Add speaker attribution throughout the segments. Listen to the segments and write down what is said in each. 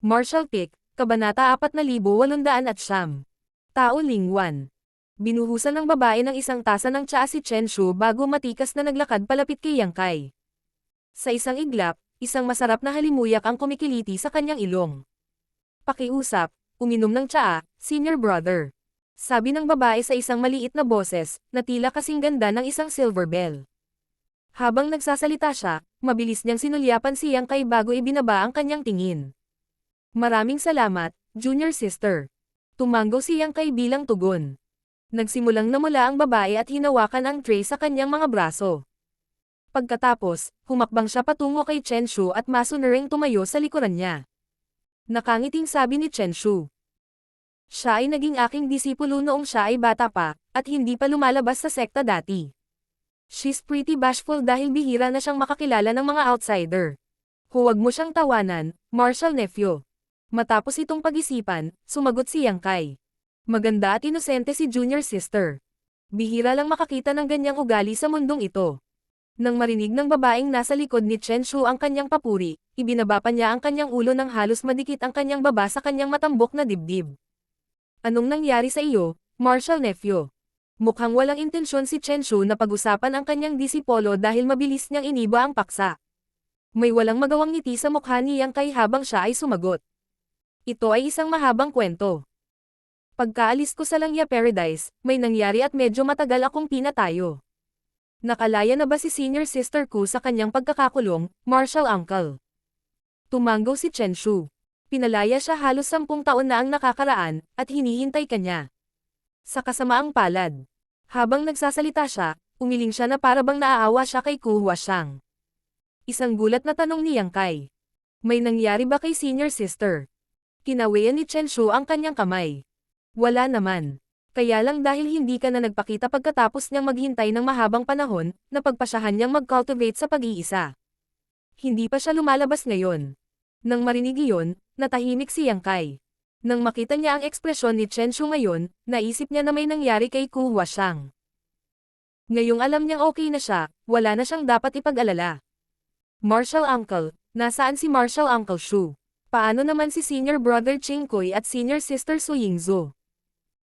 Speaker 1: Martial Pick, Kabanata 4809. Tao Ling 1. Binuhusan ng babae ng isang tasa ng tsaa si Chen Shu bago matikas na naglakad palapit kay Yang Kai. Sa isang iglap, isang masarap na halimuyak ang kumikiliti sa kanyang ilong. Pakiusap, uminom ng tsaa, senior brother. Sabi ng babae sa isang maliit na boses, na tila kasing ganda ng isang silver bell. Habang nagsasalita siya, mabilis niyang sinulyapan si Yang Kai bago ibinaba ang kanyang tingin. Maraming salamat, junior sister. Tumanggo si Yang Kai bilang tugon. Nagsimulang namula ang babae at hinawakan ang tray sa kanyang mga braso. Pagkatapos, humakbang siya patungo kay Chen Shu at masunuring tumayo sa likuran niya. Nakangiting sabi ni Chen Shu. Siya ay naging aking disipulo noong siya ay bata pa, at hindi pa lumalabas sa sekta dati. She's pretty bashful dahil bihira na siyang makakilala ng mga outsider. Huwag mo siyang tawanan, Martial Nephew. Matapos itong pag-isipan, sumagot si Yang Kai. Maganda at inosente si junior sister. Bihira lang makakita ng ganyang ugali sa mundong ito. Nang marinig ng babaeng nasa likod ni Chen Shu ang kanyang papuri, ibinaba pa niya ang kanyang ulo nang halos madikit ang kanyang baba sa kanyang matambok na dibdib. Anong nangyari sa iyo, Martial Nephew? Mukhang walang intensyon si Chen Shu na pag-usapan ang kanyang disipolo dahil mabilis niyang iniba ang paksa. May walang magawang ngiti sa mukha ni Yang Kai habang siya ay sumagot. Ito ay isang mahabang kwento. Pagkaalis ko sa Langya Paradise, may nangyari at medyo matagal akong pinatayo. Nakalaya na ba si senior sister ko sa kanyang pagkakakulong, Martial Uncle? Tumanggo si Chen Shu. Pinalaya siya halos 10 taon na ang nakakaraan, at hinihintay kanya. Sa kasamaang palad. Habang nagsasalita siya, umiling siya na para bang naaawa siya kay Ku Huashang. Isang gulat na tanong ni Yang Kai. May nangyari ba kay senior sister? Kinawayan ni Chen Shu ang kanyang kamay. Wala naman. Kaya lang dahil hindi ka na nagpakita pagkatapos niyang maghintay ng mahabang panahon, napagpasyahan niyang mag-cultivate sa pag-iisa. Hindi pa siya lumalabas ngayon. Nang marinig iyon, natahimik si Yang Kai. Nang makita niya ang ekspresyon ni Chen Shu ngayon, naisip niya na may nangyari kay Ku Huashang. Ngayong alam niyang okay na siya, wala na siyang dapat ipag-alala. Martial Uncle, nasaan si Martial Uncle Shu? Paano naman si senior brother Ching Kui at senior sister Su Yingzhu?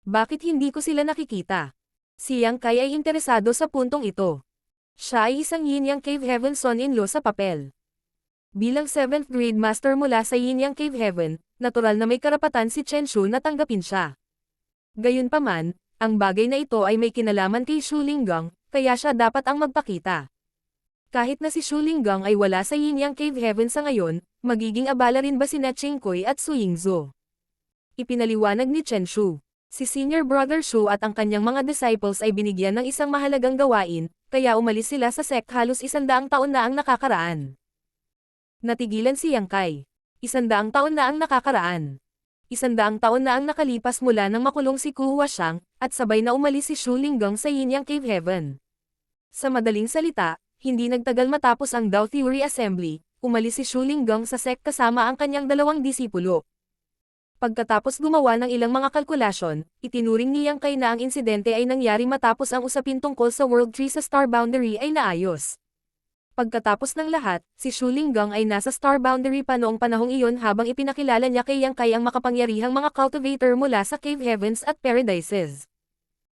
Speaker 1: Bakit hindi ko sila nakikita? Si Yang Kai ay interesado sa puntong ito. Siya ay isang Yin Yang Cave Heaven son-in-law sa papel. Bilang 7th grade master mula sa Yin Yang Cave Heaven, natural na may karapatan si Chen Shu na tanggapin siya. Gayunpaman, ang bagay na ito ay may kinalaman kay Shu Linggang, kaya siya dapat ang magpakita. Kahit na si Shu Linggang ay wala sa Yin Yang Cave Heaven sa ngayon, magiging abala rin ba sina Ching Kui at Su Yingzhu? Ipinaliwanag ni Chen Shu. Si senior brother Shu at ang kanyang mga disciples ay binigyan ng isang mahalagang gawain, kaya umalis sila sa sect halos 100 taon na ang nakakaraan. Natigilan si Yang Kai. 100 taon na ang nakakaraan. 100 taon na ang nakalipas mula nang makulong si Ku Huashang, at sabay na umalis si Shu Linggang sa Yin Yang Cave Heaven. Sa madaling salita, hindi nagtagal matapos ang Dao Theory Assembly, umalis si Shu Linggang sa sect kasama ang kanyang 2 disipulo. Pagkatapos gumawa ng ilang mga kalkulasyon, itinuring ni Yang Kai na ang insidente ay nangyari matapos ang usapin tungkol sa World Tree sa Star Boundary ay naayos. Pagkatapos ng lahat, si Shu Linggang ay nasa Star Boundary pa noong panahong iyon habang ipinakilala niya kay Yang Kai ang makapangyarihang mga cultivator mula sa Cave Heavens at Paradises.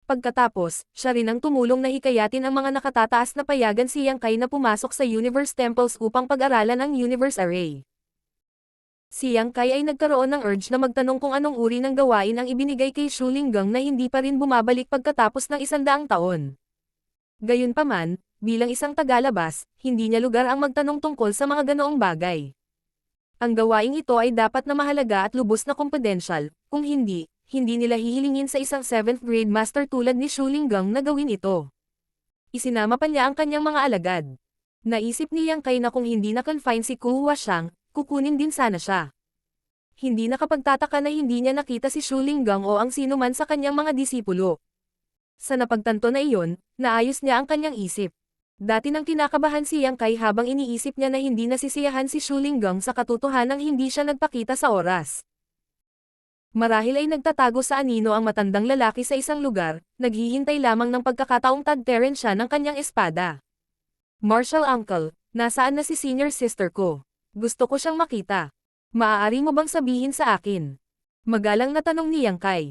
Speaker 1: Pagkatapos, siya rin ang tumulong na hikayatin ang mga nakatataas na payagan si Yang Kai na pumasok sa Universe Temples upang pag-aralan ang Universe Array. Si Yang Kai ay nagkaroon ng urge na magtanong kung anong uri ng gawain ang ibinigay kay Shu Linggang na hindi pa rin bumabalik pagkatapos ng 100 taon. Gayunpaman, bilang isang tagalabas, hindi niya lugar ang magtanong tungkol sa mga ganoong bagay. Ang gawaing ito ay dapat na mahalaga at lubos na kumpidensyal, kung hindi nila hihilingin sa isang 7th grade master tulad ni Shu Linggang na gawin ito. Isinama pa niya ang kanyang mga alagad. Naisip ni Yang Kai na kung hindi na-confine si Ku Huashang, kukunin din sana siya. Hindi nakapagtataka na hindi niya nakita si Shu Linggang o ang sino man sa kanyang mga disipulo. Sa napagtanto na iyon, naayos niya ang kanyang isip. Dati nang kinakabahan si Yang Kai habang iniisip niya na hindi nasisiyahan si Shu Linggang sa katotohanang hindi siya nagpakita sa oras. Marahil ay nagtatago sa anino ang matandang lalaki sa isang lugar, naghihintay lamang ng pagkakataong tadteren siya ng kanyang espada. Martial Uncle, nasaan na si senior sister ko? Gusto ko siyang makita. Maaari mo bang sabihin sa akin? Magalang na tanong ni Yang Kai.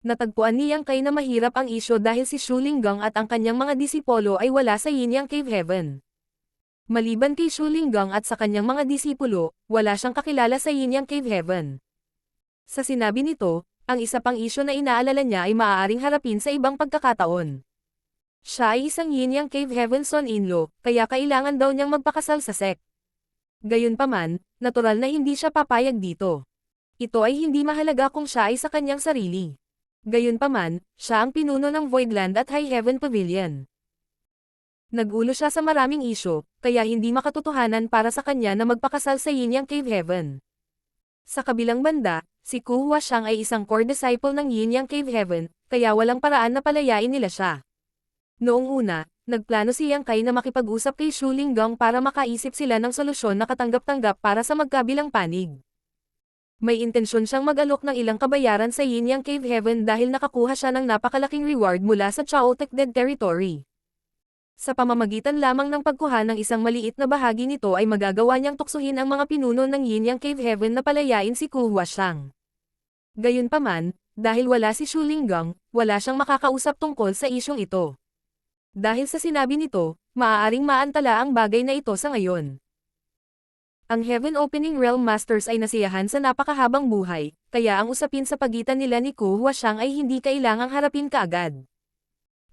Speaker 1: Natagpuan ni Yang Kai na mahirap ang isyo dahil si Shu Linggang at ang kanyang mga disipolo ay wala sa Yinyang Cave Heaven. Maliban kay Shu Linggang at sa kanyang mga disipulo, wala siyang kakilala sa Yinyang Cave Heaven. Sa sinabi nito, ang isa pang isyo na inaalala niya ay maaaring harapin sa ibang pagkakataon. Siya ay isang Yinyang Cave Heaven son-in-law, kaya kailangan daw niyang magpakasal sa sect. Gayunpaman, natural na hindi siya papayag dito. Ito ay hindi mahalaga kung siya ay sa kanyang sarili. Gayunpaman, siya ang pinuno ng Voidland at High Heaven Pavilion. Nag-ulo siya sa maraming isyo, kaya hindi makatotohanan para sa kanya na magpakasal sa Yinyang Cave Heaven. Sa kabilang banda, si Ku Huashang ay isang core disciple ng Yinyang Cave Heaven, kaya walang paraan na palayain nila siya. Noong una, nagplano si Yang Kai na makipag-usap kay Shu Linggang para makaisip sila ng solusyon na katanggap-tanggap para sa magkabilang panig. May intensyon siyang mag-alok ng ilang kabayaran sa Yinyang Cave Heaven dahil nakakuha siya ng napakalaking reward mula sa Chaotic Dead Territory. Sa pamamagitan lamang ng pagkuha ng isang maliit na bahagi nito ay magagawa niyang tuksuhin ang mga pinuno ng Yinyang Cave Heaven na palayain si Ku Huashang. Gayunpaman, dahil wala si Shu Linggang, wala siyang makakausap tungkol sa isyong ito. Dahil sa sinabi nito, maaaring maantala ang bagay na ito sa ngayon. Ang Heaven Opening Realm Masters ay nasiyahan sa napakahabang buhay, kaya ang usapin sa pagitan nila ni Ku Huashang ay hindi kailangang harapin kaagad.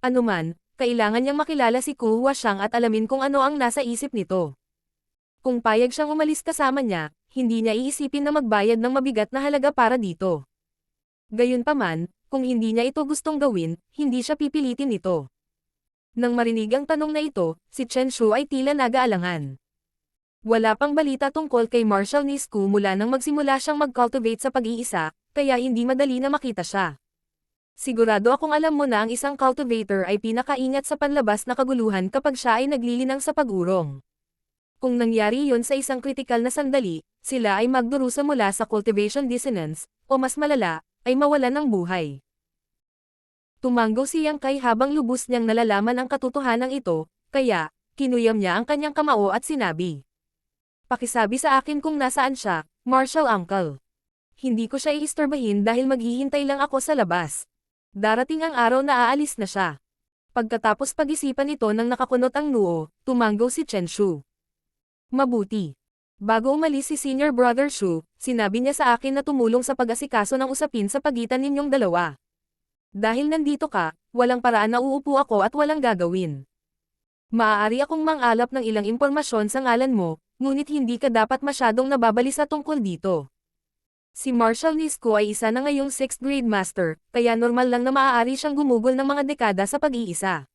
Speaker 1: Anuman, kailangan niyang makilala si Ku Huashang at alamin kung ano ang nasa isip nito. Kung payag siyang umalis kasama niya, hindi niya iisipin na magbayad ng mabigat na halaga para dito. Gayunpaman, kung hindi niya ito gustong gawin, hindi siya pipilitin ito. Nang marinig ang tanong na ito, si Chen Shu ay tila nag-aalangan. Wala pang balita tungkol kay Marshal Nisku mula nang magsimula siyang mag-cultivate sa pag-iisa, kaya hindi madali na makita siya. Sigurado akong alam mo na ang isang cultivator ay pinakaingat sa panlabas na kaguluhan kapag siya ay naglilinang sa pag-urong. Kung nangyari yon sa isang kritikal na sandali, sila ay magdurusa mula sa cultivation dissonance, o mas malala, ay mawalan ng buhay. Tumanggo si Yang Kai habang lubos niyang nalalaman ang katotohanan ito, kaya, kinuyam niya ang kanyang kamao at sinabi. Pakisabi sa akin kung nasaan siya, Marshal Uncle. Hindi ko siya iistorbahin dahil maghihintay lang ako sa labas. Darating ang araw na aalis na siya. Pagkatapos pag-isipan ito nang nakakunot ang noo, tumanggo si Chen Shu. Mabuti. Bago umalis si Senior Brother Shu, sinabi niya sa akin na tumulong sa pag-asikaso ng usapin sa pagitan ninyong dalawa. Dahil nandito ka, walang paraan na uupo ako at walang gagawin. Maaari akong mang-alap ng ilang impormasyon sa ngalan mo, ngunit hindi ka dapat masyadong nababalisa tungkol dito. Si Marshal Nisku ay isa na ngayong 6th grade master, kaya normal lang na maaari siyang gumugol ng mga dekada sa pag-iisa.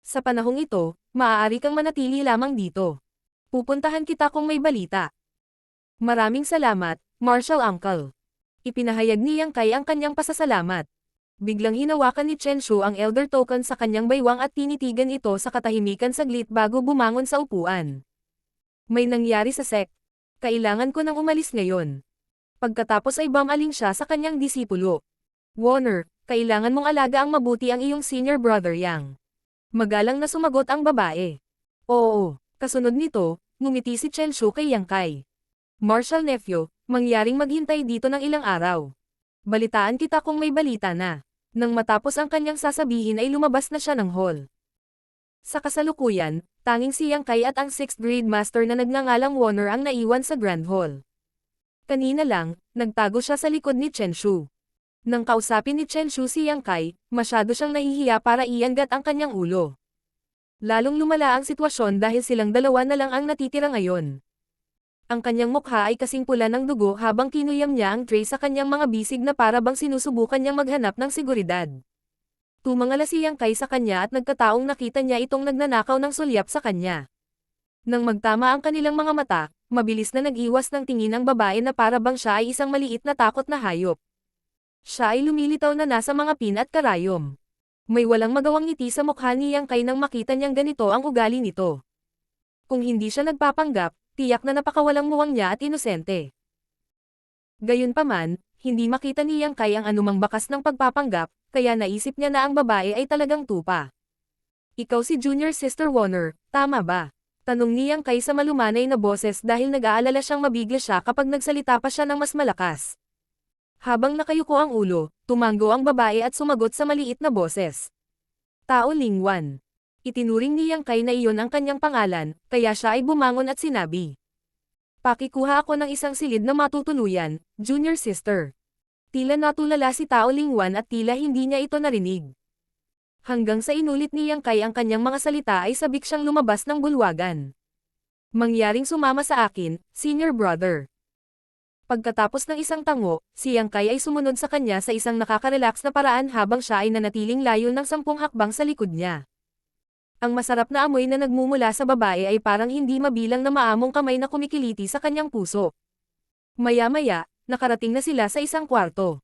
Speaker 1: Sa panahong ito, maaari kang manatili lamang dito. Pupuntahan kita kung may balita. Maraming salamat, Marshal Uncle. Ipinahayag ni Yang Kai ang kanyang pasasalamat. Biglang hinawakan ni Chen Shu ang Elder Token sa kanyang baywang at tinitigan ito sa katahimikan saglit bago bumangon sa upuan. May nangyari sa sect. Kailangan ko nang umalis ngayon. Pagkatapos ay bumaling siya sa kanyang disipulo. Warner, kailangan mong alaga ang mabuti ang iyong senior brother Yang. Magalang na sumagot ang babae. Oo, kasunod nito, ngumiti si Chen Shu kay Yang Kai. Marshal Nephew, mangyaring maghintay dito ng ilang araw. Balitaan kita kung may balita na. Nang matapos ang kanyang sasabihin ay lumabas na siya ng hall. Sa kasalukuyan, tanging si Yang Kai at ang 6th grade master na nagngangalang Warner ang naiwan sa Grand Hall. Kanina lang, nagtago siya sa likod ni Chen Shu. Nang kausapin ni Chen Shu si Yang Kai, masyado siyang nahihiya para iangat ang kanyang ulo. Lalong lumala ang sitwasyon dahil silang dalawa na lang ang natitira ngayon. Ang kanyang mukha ay kasing pula ng dugo habang kinuyam niya ang tray sa kanyang mga bisig na para bang sinusubukan niyang maghanap ng seguridad. Tumangala si Yang Kai sa kanya at nagkataong nakita niya itong nagnanakaw ng sulyap sa kanya. Nang magtama ang kanilang mga mata, mabilis na nag-iwas ng tingin ang babae na para bang siya ay isang maliit na takot na hayop. Siya ay lumilitaw na nasa mga pin at karayom. May walang magawang ngiti sa mukha ni Yang Kai nang makita niyang ganito ang ugali nito. Kung hindi siya nagpapanggap, tiyak na napakawalang muwang niya at inosente. Gayunpaman, hindi makita ni Yang Kai ang anumang bakas ng pagpapanggap, kaya naisip niya na ang babae ay talagang tupa. Ikaw si Junior Sister Warner, tama ba? Tanong ni Yang Kai sa malumanay na boses dahil nag-aalala siyang mabigla siya kapag nagsalita pa siya ng mas malakas. Habang nakayuko ang ulo, tumango ang babae at sumagot sa maliit na boses. Tao Lingwan. Itinuring ni Yang Kai na iyon ang kanyang pangalan, kaya siya ay bumangon at sinabi. Pakikuha ako ng isang silid na matutuluyan, junior sister. Tila natulala si Tao Lingwan at tila hindi niya ito narinig. Hanggang sa inulit ni Yang Kai ang kanyang mga salita ay sabik siyang lumabas ng bulwagan. Mangyaring sumama sa akin, senior brother. Pagkatapos ng isang tango, si Yang Kai ay sumunod sa kanya sa isang nakaka-relax na paraan habang siya ay nanatiling layo ng 10 hakbang sa likod niya. Ang masarap na amoy na nagmumula sa babae ay parang hindi mabilang na maamong kamay na kumikiliti sa kanyang puso. Maya-maya, nakarating na sila sa isang kwarto.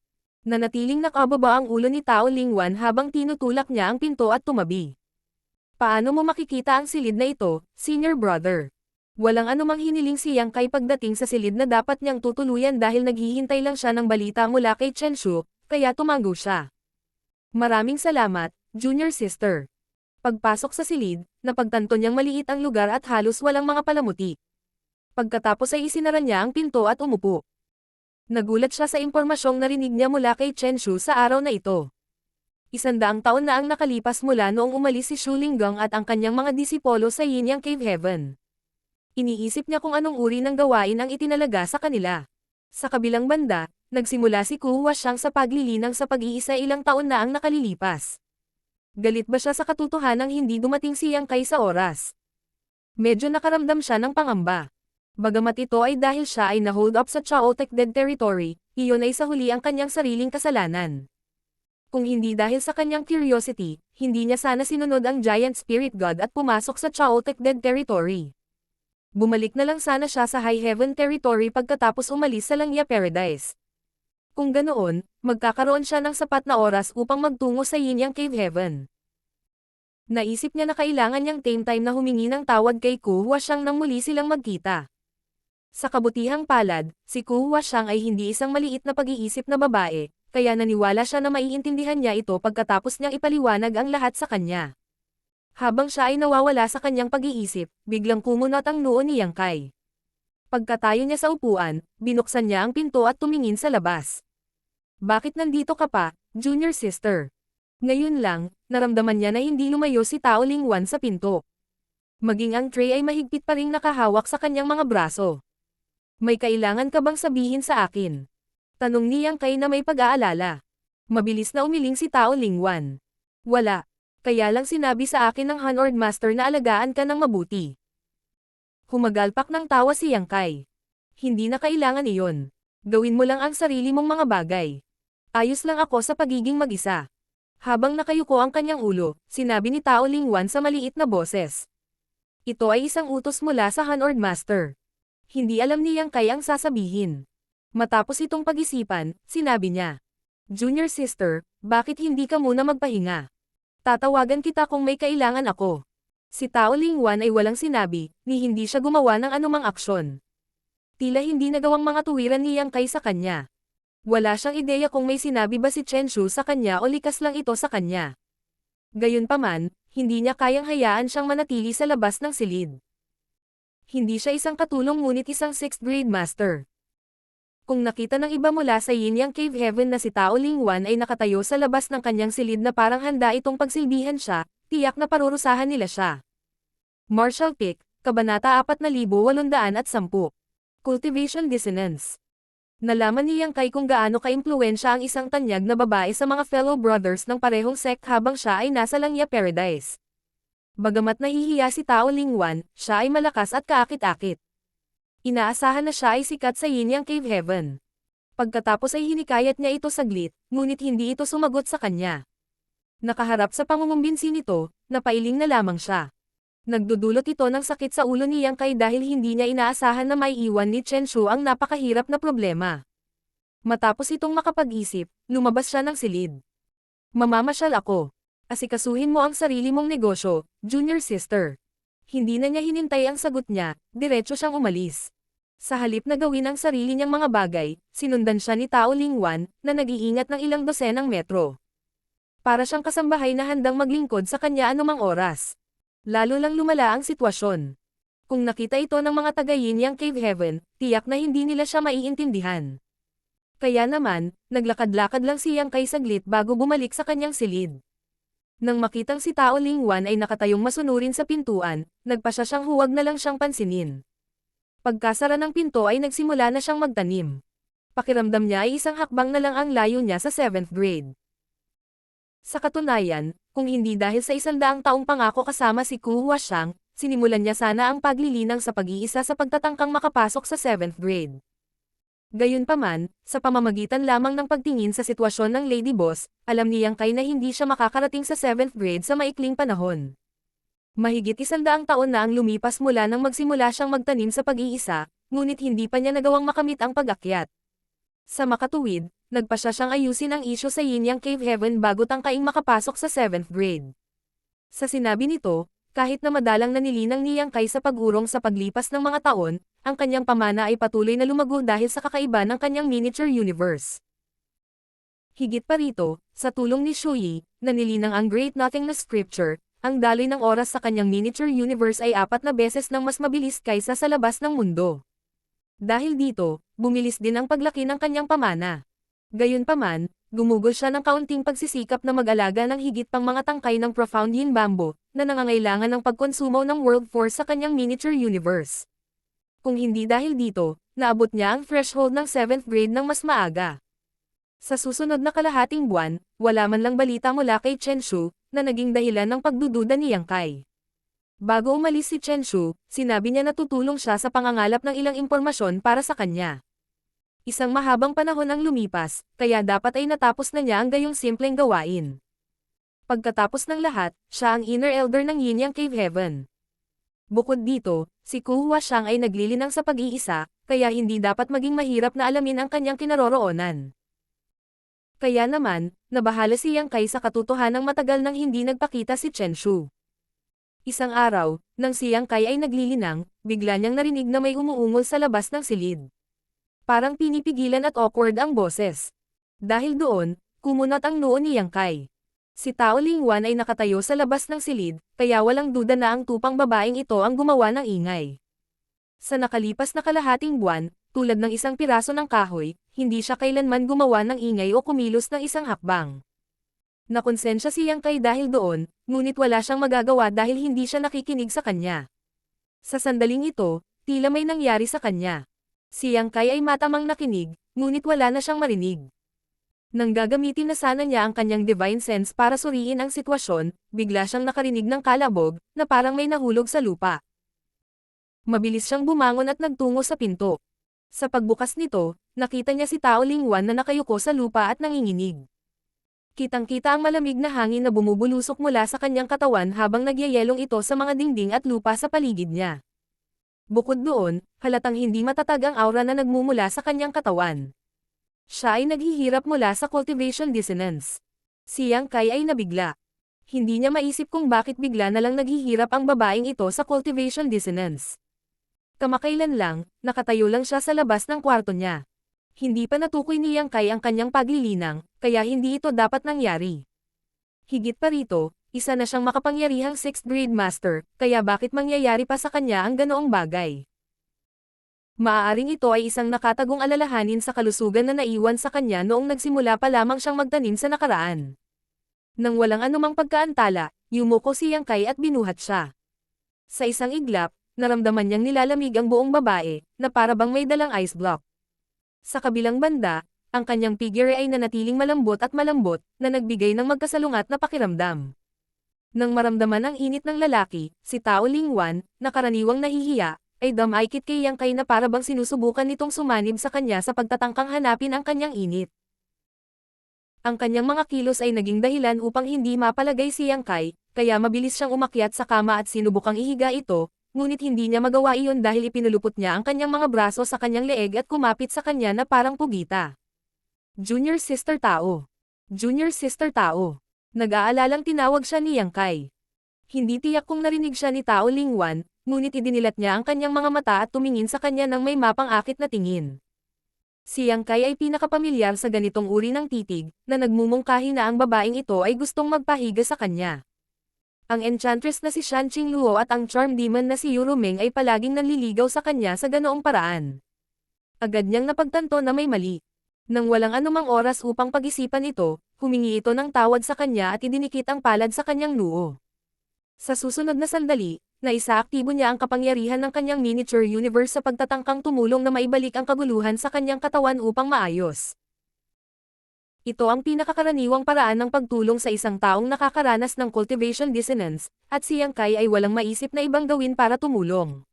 Speaker 1: Nanatiling nakababa ang ulo ni Tao Lingwan habang tinutulak niya ang pinto at tumabi. Paano mo makikita ang silid na ito, senior brother? Walang anumang hiniling si Yang Kai pagdating sa silid na dapat niyang tutuluyan dahil naghihintay lang siya ng balita mula kay Chen Shu, kaya tumango siya. Maraming salamat, junior sister. Pagpasok sa silid, napagtanto niyang maliit ang lugar at halos walang mga palamuti. Pagkatapos ay isinara niya ang pinto at umupo. Nagulat siya sa impormasyong narinig niya mula kay Chen Shu sa araw na ito. 100 taon na ang nakalipas mula noong umalis si Shu Linggang at ang kanyang mga disipolo sa Yinyang Cave Heaven. Iniisip niya kung anong uri ng gawain ang itinalaga sa kanila. Sa kabilang banda, nagsimula si Ku Huaxiang sa paglilinang sa pag-iisa ilang taon na ang nakalilipas. Galit ba siya sa katotohanang hindi dumating si Yang Kai sa oras? Medyo nakaramdam siya ng pangamba. Bagamat ito ay dahil siya ay na-hold up sa Chaotic Dead Territory, iyon ay sa huli ang kanyang sariling kasalanan. Kung hindi dahil sa kanyang curiosity, hindi niya sana sinunod ang Giant Spirit God at pumasok sa Chaotic Dead Territory. Bumalik na lang sana siya sa High Heaven Territory pagkatapos umalis sa Langya Paradise. Kung ganoon, magkakaroon siya ng sapat na oras upang magtungo sa Yinyang Cave Heaven. Naisip niya na kailangan niyang tame time na humingi ng tawad kay Ku Huaxiang nang muli silang magkita. Sa kabutihang palad, si Ku Huaxiang ay hindi isang maliit na pag-iisip na babae, kaya naniwala siya na maiintindihan niya ito pagkatapos niyang ipaliwanag ang lahat sa kanya. Habang siya ay nawawala sa kanyang pag-iisip, biglang kumunot ang noo ni Yang Kai. Pagkatayo niya sa upuan, binuksan niya ang pinto at tumingin sa labas. Bakit nandito ka pa, junior sister? Ngayon lang, naramdaman niya na hindi lumayo si Tao Lingwan sa pinto. Maging ang tray ay mahigpit pa ring nakahawak sa kanyang mga braso. May kailangan ka bang sabihin sa akin? Tanong ni Yang Kai na may pag-aalala. Mabilis na umiling si Tao Lingwan. Wala. Kaya lang sinabi sa akin ng Hanord Master na alagaan ka ng mabuti. Humagalpak ng tawa si Yang Kai. Hindi na kailangan iyon. Gawin mo lang ang sarili mong mga bagay. Ayos lang ako sa pagiging mag-isa. Habang nakayuko ang kanyang ulo, sinabi ni Tao Lingwan sa maliit na boses. Ito ay isang utos mula sa Hanord Master. Hindi alam ni Yang Kai ang sasabihin. Matapos itong pag-isipan, sinabi niya. Junior sister, bakit hindi ka muna magpahinga? Tatawagan kita kung may kailangan ako. Si Tao Lingwan ay walang sinabi, ni hindi siya gumawa ng anumang aksyon. Tila hindi nagawang mga tuwiran ni Yang Kai sa kanya. Wala siyang ideya kung may sinabi ba si Chen Shu sa kanya o likas lang ito sa kanya. Gayunpaman, hindi niya kayang hayaan siyang manatili sa labas ng silid. Hindi siya isang katulong ngunit isang 6th grade master. Kung nakita ng iba mula sa Yinyang Cave Heaven na si Tao Lingwan ay nakatayo sa labas ng kanyang silid na parang handa itong pagsilbihan siya, tiyak na parurusahan nila siya. Martial Pick, Kabanata 4810. Cultivation Dissonance. Nalaman ni Yang Kai kung gaano ka-impluwensya ang isang tanyag na babae sa mga fellow brothers ng parehong sect habang siya ay nasa Langya Paradise. Bagamat nahihiya si Tao Lingwan, siya ay malakas at kaakit-akit. Inaasahan na siya ay sikat sa Yinyang Cave Heaven. Pagkatapos ay hinikayat niya ito saglit, ngunit hindi ito sumagot sa kanya. Nakaharap sa pangungumbinsi nito, napailing na lamang siya. Nagdudulot ito ng sakit sa ulo ni Yang Kai dahil hindi niya inaasahan na maiiwan ni Chen Shu ang napakahirap na problema. Matapos itong makapag-isip, lumabas siya ng silid. Mamamasyal ako. Asikasuhin mo ang sarili mong negosyo, junior sister. Hindi na niya hinintay ang sagot niya, diretso siyang umalis. Sa halip na gawin ang sarili niyang mga bagay, sinundan siya ni Tao Lingwan, na nag-iingat ng ilang dosenang metro. Para siyang kasambahay na handang maglingkod sa kanya anumang oras. Lalo lang lumala ang sitwasyon. Kung nakita ito ng mga taga-Yin Yang Cave Heaven, tiyak na hindi nila siya maiintindihan. Kaya naman, naglakad-lakad lang si Yang Kai saglit bago bumalik sa kanyang silid. Nang makitang si Tao Lingwan ay nakatayong masunurin sa pintuan, nagpasya siyang huwag na lang siyang pansinin. Pagkasara ng pinto ay nagsimula na siyang magtanim. Pakiramdam niya ay isang hakbang na lang ang layo niya sa 7th grade. Sa katunayan, kung hindi dahil sa 100 taong pangako kasama si Ku Huashang, sinimulan niya sana ang paglilinang sa pag-iisa sa pagtatangkang makapasok sa 7th grade. Gayunpaman, sa pamamagitan lamang ng pagtingin sa sitwasyon ng Lady Boss, alam ni Yang Kai na hindi siya makakarating sa 7th grade sa maikling panahon. Mahigit 100 taon na ang lumipas mula nang magsimula siyang magtanim sa pag-iisa, ngunit hindi pa niya nagawang makamit ang pag-akyat. Sa makatuwid, nagpasya siyang ayusin ang isyu sa Yin Yang Cave Heaven bago tangkaing makapasok sa 7th grade. Sa sinabi nito, kahit na madalang nanilinang ni Yang Kai sa pag-urong sa paglipas ng mga taon, ang kanyang pamana ay patuloy na lumago dahil sa kakaiba ng kanyang miniature universe. Higit pa rito, sa tulong ni Shuyi, nanilinang ang Great Nothingness Scripture, ang daloy ng oras sa kanyang miniature universe ay 4 na beses nang mas mabilis kaysa sa labas ng mundo. Dahil dito, bumilis din ang paglaki ng kanyang pamana. Gayunpaman, gumugol siya ng kaunting pagsisikap na mag-alaga ng higit pang mga tangkay ng Profound Yin Bamboo, na nangangailangan ng pagkonsumo ng World Force sa kanyang miniature universe. Kung hindi dahil dito, naabot niya ang threshold ng 7th grade ng mas maaga. Sa susunod na kalahating buwan, wala man lang balita mula kay Chen Shu, na naging dahilan ng pagdududa ni Yang Kai. Bago umalis si Chen Shu, sinabi niya na tutulong siya sa pangangalap ng ilang impormasyon para sa kanya. Isang mahabang panahon ang lumipas, kaya dapat ay natapos na niya ang gayong simpleng gawain. Pagkatapos ng lahat, siya ang inner elder ng Yin Yang Cave Heaven. Bukod dito, si Ku Huashang ay naglilinang sa pag-iisa, kaya hindi dapat maging mahirap na alamin ang kanyang kinaroroonan. Kaya naman, nabahala si Yang Kai sa katotohanang matagal nang hindi nagpakita si Chen Shu. Isang araw, nang si Yang Kai ay naglilinang, bigla niyang narinig na may umuungol sa labas ng silid. Parang pinipigilan at awkward ang boses. Dahil doon, kumunat ang noo ni Yang Kai. Si Tao Lingwan ay nakatayo sa labas ng silid, kaya walang duda na ang tupang babaeng ito ang gumawa ng ingay. Sa nakalipas na kalahating buwan, tulad ng isang piraso ng kahoy, hindi siya kailanman gumawa ng ingay o kumilos ng isang hakbang. Nakonsensya si Yang Kai dahil doon, ngunit wala siyang magagawa dahil hindi siya nakikinig sa kanya. Sa sandaling ito, tila may nangyari sa kanya. Si Yang Kai ay matamang nakinig, ngunit wala na siyang marinig. Nang gagamitin na sana niya ang kanyang divine sense para suriin ang sitwasyon, bigla siyang nakarinig ng kalabog, na parang may nahulog sa lupa. Mabilis siyang bumangon at nagtungo sa pinto. Sa pagbukas nito, nakita niya si Tao Lingwan na nakayuko sa lupa at nanginginig. Kitang-kita ang malamig na hangin na bumubulusok mula sa kanyang katawan habang nagyayelong ito sa mga dingding at lupa sa paligid niya. Bukod doon, halatang hindi matatag ang aura na nagmumula sa kanyang katawan. Siya ay naghihirap mula sa cultivation dissonance. Si Yang Kai ay nabigla. Hindi niya maisip kung bakit bigla na lang naghihirap ang babaeng ito sa cultivation dissonance. Kamakailan lang, nakatayo lang siya sa labas ng kwarto niya. Hindi pa natukoy ni Yang Kai ang kanyang paglilinang, kaya hindi ito dapat nangyari. Higit pa rito, isa na siyang makapangyarihang 6th grade master, kaya bakit mangyayari pa sa kanya ang ganoong bagay? Maaaring ito ay isang nakatagong alalahanin sa kalusugan na naiwan sa kanya noong nagsimula pa lamang siyang magtanim sa nakaraan. Nang walang anumang pagkaantala, yumuko si Yang Kai at binuhat siya. Sa isang iglap, naramdaman niyang nilalamig ang buong babae, na parabang may dalang ice block. Sa kabilang banda, ang kanyang figure ay nanatiling malambot, na nagbigay ng magkasalungat na pakiramdam. Nang maramdaman ang init ng lalaki, si Tao Lingwan, na karaniwang nahihiya, ay damaykit kay Yang Kai na parabang sinusubukan nitong sumanib sa kanya sa pagtatangkang hanapin ang kanyang init. Ang kanyang mga kilos ay naging dahilan upang hindi mapalagay si Yang Kai, kaya mabilis siyang umakyat sa kama at sinubukang ihiga ito, ngunit hindi niya magawa iyon dahil ipinulupot niya ang kanyang mga braso sa kanyang leeg at kumapit sa kanya na parang pugita. Junior Sister Tao. Junior Sister Tao. Nag-aalalang tinawag siya ni Yang Kai. Hindi tiyak kung narinig siya ni Tao Lingwan, ngunit idinilat niya ang kanyang mga mata at tumingin sa kanya ng may mapang-akit na tingin. Si Yang Kai ay pinakapamilyar sa ganitong uri ng titig, na nagmumungkahi na ang babaeng ito ay gustong magpahiga sa kanya. Ang enchantress na si Shan Qingluo at ang charm demon na si Yurumeng ay palaging nanliligaw sa kanya sa ganoong paraan. Agad niyang napagtanto na may mali. Nang walang anumang oras upang pag-isipan ito, humingi ito ng tawad sa kanya at idinikit ang palad sa kanyang noo. Sa susunod na sandali, naisaaktibo niya ang kapangyarihan ng kanyang miniature universe sa pagtatangkang tumulong na maibalik ang kaguluhan sa kanyang katawan upang maayos. Ito ang pinakakaraniwang paraan ng pagtulong sa isang taong nakakaranas ng cultivation dissonance, at si Yang Kai ay walang maisip na ibang gawin para tumulong.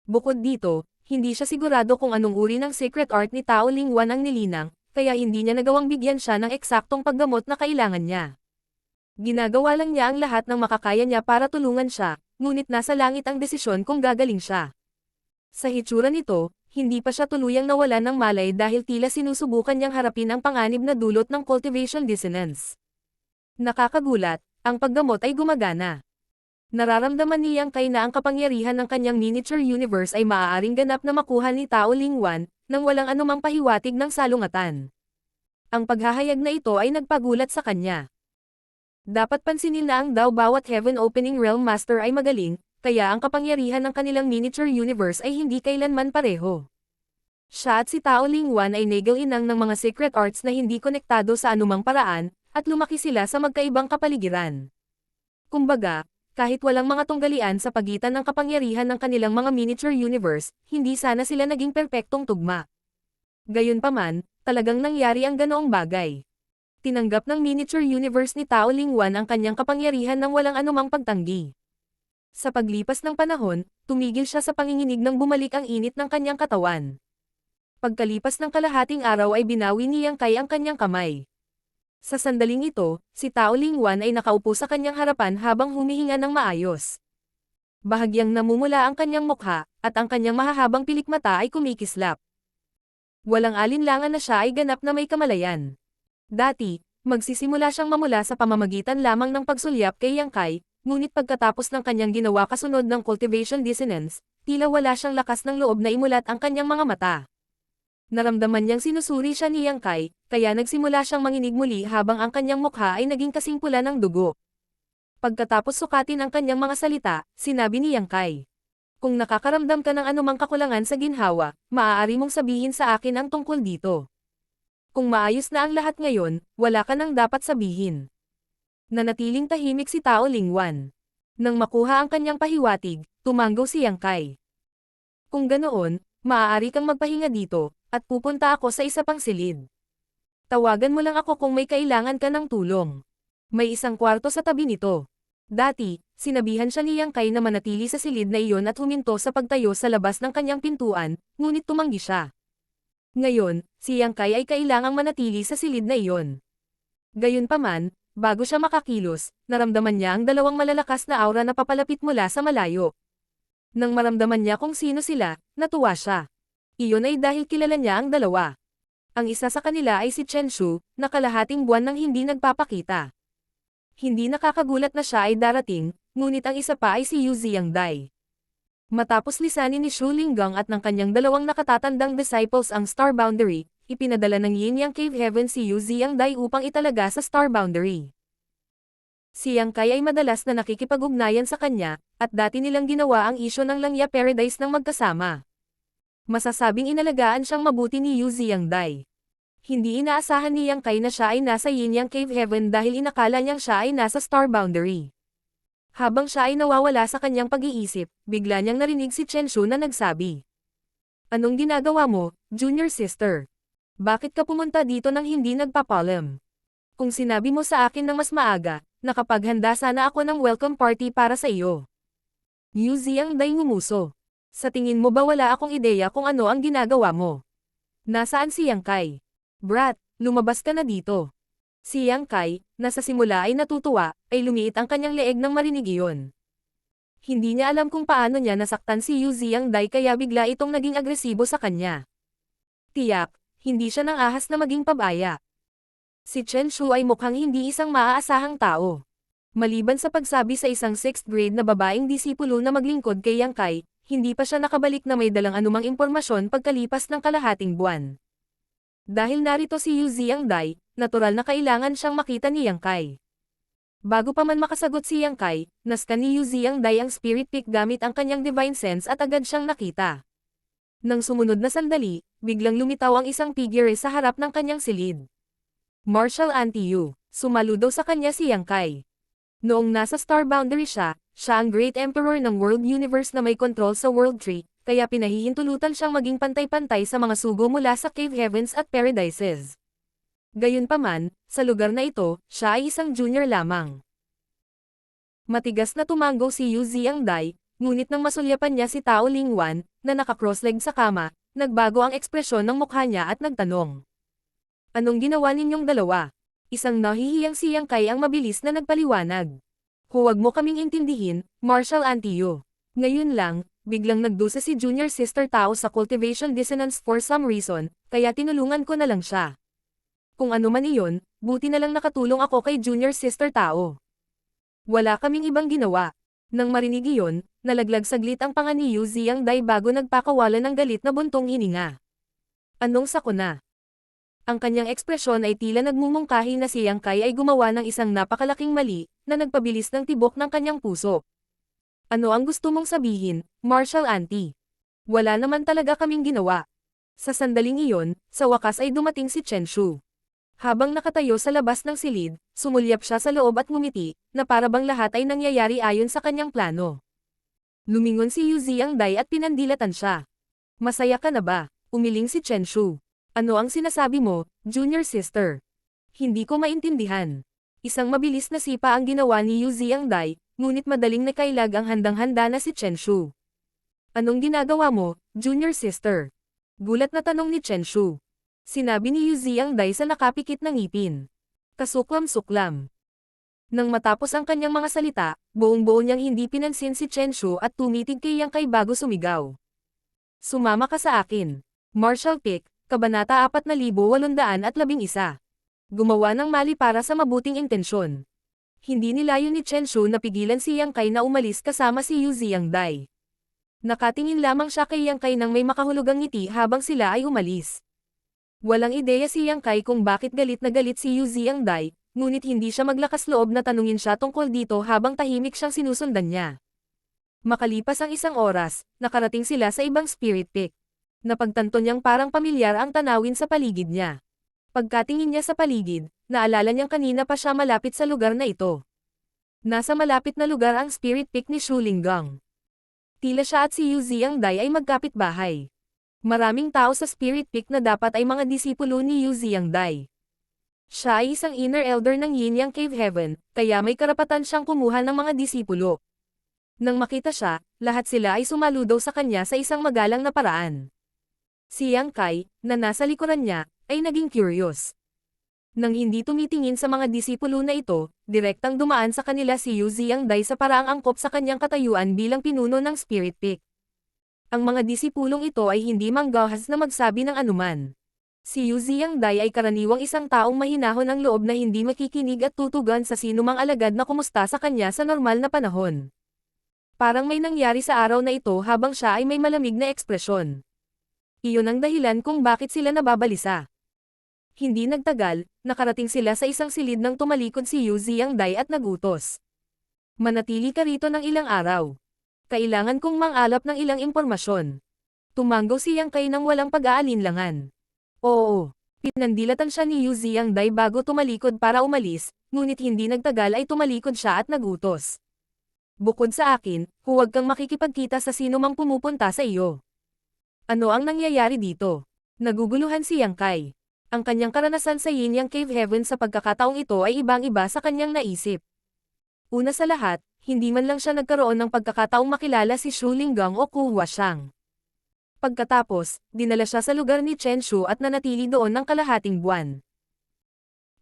Speaker 1: Bukod dito, hindi siya sigurado kung anong uri ng secret art ni Tao Lingwan ang nilinang, kaya hindi niya nagawang bigyan siya ng eksaktong paggamot na kailangan niya. Ginagawa lang niya ang lahat ng makakaya niya para tulungan siya, ngunit nasa langit ang desisyon kung gagaling siya. Sa hitsura nito, hindi pa siya tuluyang nawalan ng malay dahil tila sinusubukan niyang harapin ang panganib na dulot ng cultivation dissonance. Nakakagulat, ang paggamot ay gumagana. Nararamdaman ni Yang Kai na ang kapangyarihan ng kanyang miniature universe ay maaaring ganap na makuha ni Tao Lingwan, nang walang anumang pahiwatig ng salungatan. Ang paghahayag na ito ay nagpagulat sa kanya. Dapat pansinin na ang daw bawat Heaven Opening Realm Master ay magaling, kaya ang kapangyarihan ng kanilang miniature universe ay hindi kailanman pareho. Siya at si Tao Lingwan ay nagal-inang ng mga secret arts na hindi konektado sa anumang paraan, at lumaki sila sa magkaibang kapaligiran. Kumbaga, kahit walang mga tunggalian sa pagitan ng kapangyarihan ng kanilang mga miniature universe, hindi sana sila naging perpektong tugma. Gayunpaman, talagang nangyari ang ganoong bagay. Tinanggap ng miniature universe ni Tao Lingwan ang kanyang kapangyarihan ng walang anumang pagtanggi. Sa paglipas ng panahon, tumigil siya sa panginginig nang bumalik ang init ng kanyang katawan. Pagkalipas ng kalahating araw ay binawi ni Yang Kai ang kanyang kamay. Sa sandaling ito, si Tao Lingwan ay nakaupo sa kanyang harapan habang humihinga ng maayos. Bahagyang namumula ang kanyang mukha, at ang kanyang mahahabang pilikmata ay kumikislap. Walang alinlangan na siya ay ganap na may kamalayan. Dati, magsisimula siyang mamula sa pamamagitan lamang ng pagsulyap kay Yang Kai, ngunit pagkatapos ng kanyang ginawa kasunod ng cultivation dissonance, tila wala siyang lakas ng loob na imulat ang kanyang mga mata. Naramdaman niyang sinusuri siya ni Yang Kai, kaya nagsimula siyang manginig muli habang ang kanyang mukha ay naging kasing pula ng dugo. Pagkatapos sukatin ang kanyang mga salita, sinabi ni Yang Kai, "Kung nakakaramdam ka ng anumang kakulangan sa ginhawa, maaari mong sabihin sa akin ang tungkol dito. Kung maayos na ang lahat ngayon, wala ka nang dapat sabihin." Nanatiling tahimik si Tao Lingwan. Nang makuha ang kanyang pahiwatig, tumanggaw si Yang Kai. "Kung ganoon, maaari kang magpahinga dito, at pupunta ako sa isa pang silid. Tawagan mo lang ako kung may kailangan ka ng tulong. May isang kwarto sa tabi nito." Dati, sinabihan siya ni Yang Kai na manatili sa silid na iyon at huminto sa pagtayo sa labas ng kanyang pintuan, ngunit tumanggi siya. Ngayon, si Yang Kai ay kailangang manatili sa silid na iyon. Gayunpaman, bago siya makakilos, naramdaman niya ang dalawang malalakas na aura na papalapit mula sa malayo. Nang maramdaman niya kung sino sila, natuwa siya. Iyon ay dahil kilala niya ang dalawa. Ang isa sa kanila ay si Chen Shu, na kalahating buwan nang hindi nagpapakita. Hindi nakakagulat na siya ay darating, ngunit ang isa pa ay si Yu Xiangdai. Matapos lisanin ni Shu Linggang at ng kanyang dalawang nakatatandang disciples ang Star Boundary, ipinadala ng Yin Yang Cave Heaven si Yu Xiangdai upang italaga sa Star Boundary. Si Yang Kai ay madalas na nakikipag-ugnayan sa kanya, at dati nilang ginawa ang isyo ng Langya Paradise ng magkasama. Masasabing inalagaan siyang mabuti ni Yu Xiangdai. Hindi inaasahan ni Yang Kai na siya ay nasa Yin Yang Cave Heaven dahil inakala niyang siya ay nasa Star Boundary. Habang siya ay nawawala sa kanyang pag-iisip, bigla niyang narinig si Chen Shu na nagsabi, "Anong ginagawa mo, junior sister? Bakit ka pumunta dito nang hindi nagpapalam? Kung sinabi mo sa akin ng mas maaga, nakapaghanda sana ako ng welcome party para sa iyo." Yu Xiangdai ngumuso. "Sa tingin mo ba wala akong ideya kung ano ang ginagawa mo? Nasaan si Yang Kai? Brat, lumabas ka na dito." Si Yang Kai, na sa simula ay natutuwa, ay lumiit ang kanyang leeg nang marinig iyon. Hindi niya alam kung paano niya nasaktan si Yu Xiangdai kaya bigla itong naging agresibo sa kanya. Tiyak, hindi siya nang ahas na maging pabaya. Si Chen Shu ay mukhang hindi isang maaasahang tao. Maliban sa pagsabi sa isang 6th grade na babaeng disipulo na maglingkod kay Yang Kai, hindi pa siya nakabalik na may dalang anumang impormasyon pagkalipas ng kalahating buwan. Dahil narito si Yu Xiangdai, natural na kailangan siyang makita ni Yang Kai. Bago pa man makasagot si Yang Kai, nascan ni Yu Xiangdai ang spirit pick gamit ang kanyang divine sense at agad siyang nakita. Nang sumunod na sandali, biglang lumitaw ang isang figure sa harap ng kanyang silid. Martial Anti-Yu, sumaludo sa kanya si Yang Kai. Noong nasa Star Boundary siya ang Great Emperor ng World Universe na may control sa World Tree, kaya pinahihintulutan siyang maging pantay-pantay sa mga sugo mula sa Cave Heavens at Paradises. Gayunpaman, sa lugar na ito, siya ay isang junior lamang. Matigas na tumanggo si Yu Xiangdai, ngunit nang masulyapan niya si Tao Lingwan, na naka-cross-leg sa kama, nagbago ang ekspresyon ng mukha niya at nagtanong. Anong ginawa ninyong dalawa? Isang nahihiyang si Yang Kai ang mabilis na nagpaliwanag. Huwag mo kaming intindihin, Martial Anti-Yu. Ngayon lang, biglang nagdusa si Junior Sister Tao sa cultivation dissonance for some reason, kaya tinulungan ko na lang siya. Kung ano man iyon, buti na lang nakatulong ako kay Junior Sister Tao. Wala kaming ibang ginawa. Nang marinig iyon, nalaglag saglit ang panga ni Yu Xiangdai bago nagpakawalan ng galit na buntong hininga. Anong sakuna? Ang kanyang ekspresyon ay tila nagmumungkahi na si Yang Kai ay gumawa ng isang napakalaking mali, na nagpabilis ng tibok ng kanyang puso. Ano ang gusto mong sabihin, Martial Auntie? Wala naman talaga kaming ginawa. Sa sandaling iyon, sa wakas ay dumating si Chen Shu. Habang nakatayo sa labas ng silid, sumulyap siya sa loob at ngumiti, na para bang lahat ay nangyayari ayon sa kanyang plano. Lumingon si Yu Xiangdai at pinandilatan siya. Masaya ka na ba? Umiling si Chen Shu. Ano ang sinasabi mo, Junior Sister? Hindi ko maintindihan. Isang mabilis na sipa ang ginawa ni Yu Xiangdai, ngunit madaling nakailag ang handang-handa na si Chen Shu. Anong ginagawa mo, Junior Sister? Gulat na tanong ni Chen Shu. Sinabi ni Yu Xiangdai sa nakapikit na ngipin. Kasuklam-suklam. Nang matapos ang kanyang mga salita, buong-buo niyang hindi pinansin si Chen Shu at tumitig kay Yang Kai bago sumigaw. Sumama ka sa akin. Martial Pick, Kabanata 4811. Gumawa ng mali para sa mabuting intensyon. Hindi nilayo ni Chen Shu na pigilan si Yang Kai na umalis kasama si Yu Xiangdai. Nakatingin lamang siya kay Yang Kai nang may makahulugang ngiti habang sila ay umalis. Walang ideya si Yang Kai kung bakit galit na galit si Yu Xiangdai, ngunit hindi siya maglakas loob na tanungin siya tungkol dito habang tahimik siyang sinusundan niya. Makalipas ang isang oras, nakarating sila sa ibang spirit peak. Napagtanto niyang parang pamilyar ang tanawin sa paligid niya. Pagkatingin niya sa paligid, naalala niyang kanina pa siya malapit sa lugar na ito. Nasa malapit na lugar ang spirit peak ni Shu Linggang. Tila siya at si Yu Xiangdai ay magkapit-bahay. Maraming tao sa Spirit Peak na dapat ay mga disipulo ni Yu Xiangdai. Siya ay isang inner elder ng Yinyang Cave Heaven, kaya may karapatan siyang kumuha ng mga disipulo. Nang makita siya, lahat sila ay sumaludo sa kanya sa isang magalang na paraan. Si Yang Kai, na nasa likuran niya, ay naging curious. Nang hindi tumitingin sa mga disipulo na ito, direktang dumaan sa kanila si Yu Xiangdai sa paraang angkop sa kanyang katayuan bilang pinuno ng Spirit Peak. Ang mga disipulong ito ay hindi manggahas na magsabi ng anuman. Si Yu Xiangdai ay karaniwang isang taong mahinahon ang loob na hindi makikinig at tutugan sa sinumang alagad na kumusta sa kanya sa normal na panahon. Parang may nangyari sa araw na ito habang siya ay may malamig na ekspresyon. Iyon ang dahilan kung bakit sila nababalisa. Hindi nagtagal, nakarating sila sa isang silid nang tumalikod si Yu Xiangdai at nagutos. Manatili ka rito ng ilang araw. Kailangan kong mangalap ng ilang impormasyon. Tumanggo si Yang Kai nang walang pag-aalinlangan. Oo, pinandilatan siya ni Yu Xiangdai bago tumalikod para umalis, ngunit hindi nagtagal ay tumalikod siya at nagutos. Bukod sa akin, huwag kang makikipagkita sa sino mang pumupunta sa iyo. Ano ang nangyayari dito? Naguguluhan si Yang Kai. Ang kanyang karanasan sa Yinyang Cave Heaven sa pagkakataong ito ay ibang-iba sa kanyang naisip. Una sa lahat, hindi man lang siya nagkaroon ng pagkakataong makilala si Shu Linggang o Ku Huashang. Pagkatapos, dinala siya sa lugar ni Chen Shu at nanatili doon ng kalahating buwan.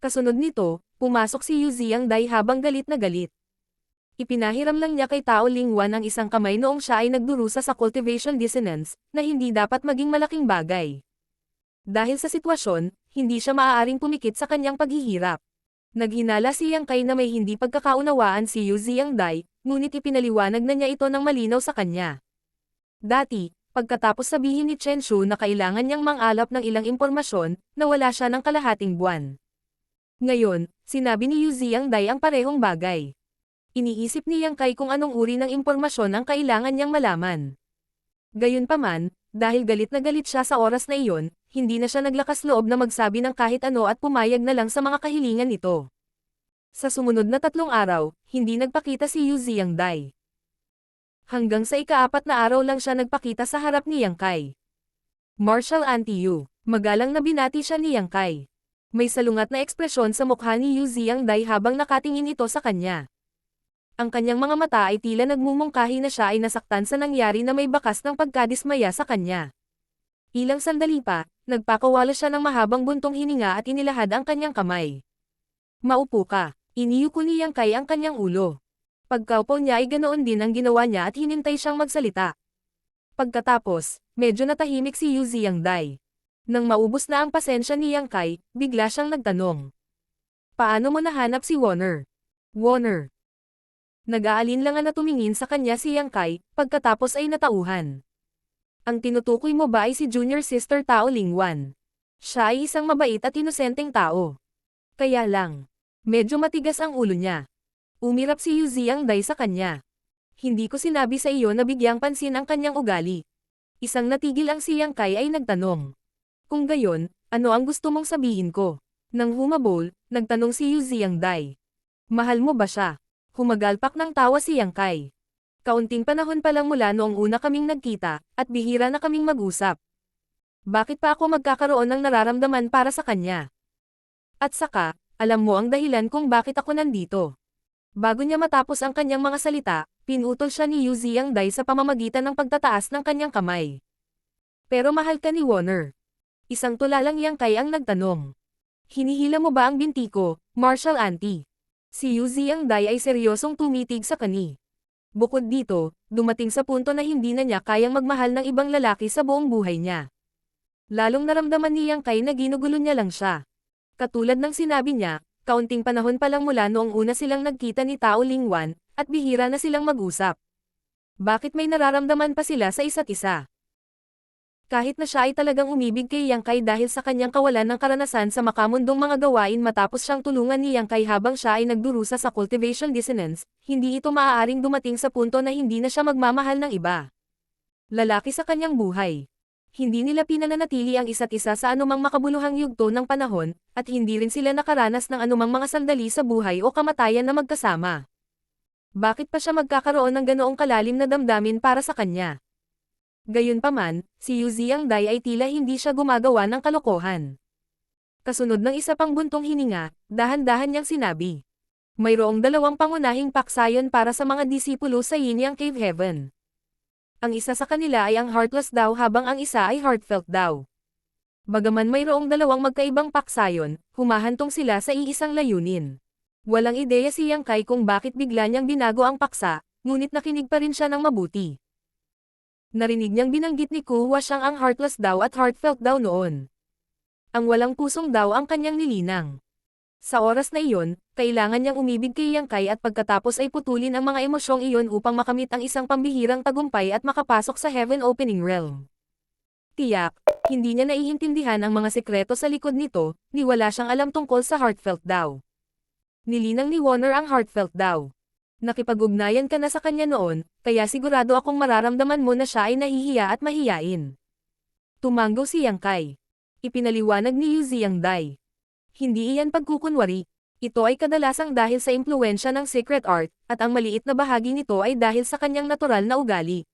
Speaker 1: Kasunod nito, pumasok si Yu Xiangdai habang galit na galit. Ipinahiram lang niya kay Tao Lingwan ang isang kamay noong siya ay nagdurusa sa cultivation dissonance, na hindi dapat maging malaking bagay. Dahil sa sitwasyon, hindi siya maaaring pumikit sa kanyang paghihirap. Naghinala si Yang Kai na may hindi pagkakaunawaan si Yu Xiangdai, ngunit ipinaliwanag na niya ito ng malinaw sa kanya. Dati, pagkatapos sabihin ni Chen Shu na kailangan niyang mangalap ng ilang impormasyon, nawala siya ng kalahating buwan. Ngayon, sinabi ni Yu Ziangdai ang parehong bagay. Iniisip ni Yang Kai kung anong uri ng impormasyon ang kailangan niyang malaman. Gayunpaman, dahil galit na galit siya sa oras na iyon, hindi na siya naglakas loob na magsabi ng kahit ano at pumayag na lang sa mga kahilingan nito. Sa sumunod na 3 araw, hindi nagpakita si Yu Ziangdai. Hanggang sa ika-4 na araw lang siya nagpakita sa harap ni Yang Kai. Marshal Auntie Yu, magalang na binati siya ni Yang Kai. May salungat na ekspresyon sa mukha ni Yu Ziangdai habang nakatingin ito sa kanya. Ang kanyang mga mata ay tila nagmumungkahi na siya ay nasaktan sa nangyari na may bakas ng pagkadismaya sa kanya. Ilang sandali pa, nagpakawala siya ng mahabang buntong hininga at inilahad ang kanyang kamay. Maupo ka, iniyuko ni Yang Kai ang kanyang ulo. Pagkaupo niya ay ganoon din ang ginawa niya at hinintay siyang magsalita. Pagkatapos, medyo natahimik si Yu Ziangdai. Nang maubos na ang pasensya ni Yang Kai, bigla siyang nagtanong. Paano mo nahanap si Warner? Warner. Nag-aalinlangan na tumingin sa kanya si Yang Kai, pagkatapos ay natauhan. Ang tinutukoy mo ba ay si Junior Sister Tao Lingwan? Siya ay isang mabait at inosenteng tao. Kaya lang, medyo matigas ang ulo niya. Umirap si Yu Ziangdai sa kanya. Hindi ko sinabi sa iyo na bigyang pansin ang kanyang ugali. Isang natigil ang si Yang Kai ay nagtanong. Kung gayon, ano ang gusto mong sabihin ko? Nang humabol, nagtanong si Yu Ziangdai. Mahal mo ba siya? Humagalpak ng tawa si Yang Kai. Kaunting panahon pa lang mula noong una kaming nagkita, at bihira na kaming mag-usap. Bakit pa ako magkakaroon ng nararamdaman para sa kanya? At saka, alam mo ang dahilan kung bakit ako nandito. Bago niya matapos ang kanyang mga salita, pinutol siya ni Yu Ziangdai sa pamamagitan ng pagtataas ng kanyang kamay. Pero mahal ka ni Warner. Isang tulalang Yang Kai ang nagtanong. Hinihila mo ba ang binti ko, Marshal Auntie? Si Yu Ziangdai ay seryosong tumitig sa kani. Bukod dito, dumating sa punto na hindi na niya kayang magmahal ng ibang lalaki sa buong buhay niya. Lalong naramdaman ni Yang Kai na ginugulo niya lang siya. Katulad ng sinabi niya, kaunting panahon pa lang mula noong una silang nagkita ni Tao Lingwan, at bihira na silang mag-usap. Bakit may nararamdaman pa sila sa isa't isa? Kahit na siya ay talagang umibig kay Yang Kai dahil sa kanyang kawalan ng karanasan sa makamundong mga gawain matapos siyang tulungan ni Yang Kai habang siya ay nagdurusa sa cultivation dissonance, hindi ito maaaring dumating sa punto na hindi na siya magmamahal ng iba. Lalaki sa kanyang buhay. Hindi nila pinananatili ang isa't isa sa anumang makabuluhang yugto ng panahon, at hindi rin sila nakaranas ng anumang mga sandali sa buhay o kamatayan na magkasama. Bakit pa siya magkakaroon ng ganoong kalalim na damdamin para sa kanya? Gayunpaman, si Yu Ziangdai ay tila hindi siya gumagawa ng kalokohan. Kasunod ng isa pang buntong hininga, dahan-dahan niyang sinabi. Mayroong 2 pangunahing paksayon para sa mga disipulo sa Yinyang Cave Heaven. Ang isa sa kanila ay ang heartless daw habang ang isa ay heartfelt daw. Bagaman mayroong 2 magkaibang paksayon, humahantong sila sa iisang layunin. Walang ideya si Yang Kai kung bakit bigla niyang binago ang paksa, ngunit nakinig pa rin siya ng mabuti. Narinig niyang binanggit ni Ku Huaxiang ang heartless daw at heartfelt daw noon. Ang walang pusong daw ang kanyang nilinang. Sa oras na iyon, kailangan niyang umibig kay Yang Kai at pagkatapos ay putulin ang mga emosyong iyon upang makamit ang isang pambihirang tagumpay at makapasok sa Heaven Opening Realm. Tiyak, hindi niya naiintindihan ang mga sekreto sa likod nito, ni wala siyang alam tungkol sa heartfelt daw. Nilinang ni Warner ang heartfelt daw. Nakipag-ugnayan ka na sa kanya noon, kaya sigurado akong mararamdaman mo na siya ay nahihiya at mahiyain. Tumanggo si Yang Kai. Ipinaliwanag ni Yu Ziangdai. Hindi iyan pagkukunwari. Ito ay kadalasang dahil sa impluwensya ng secret art, at ang maliit na bahagi nito ay dahil sa kanyang natural na ugali.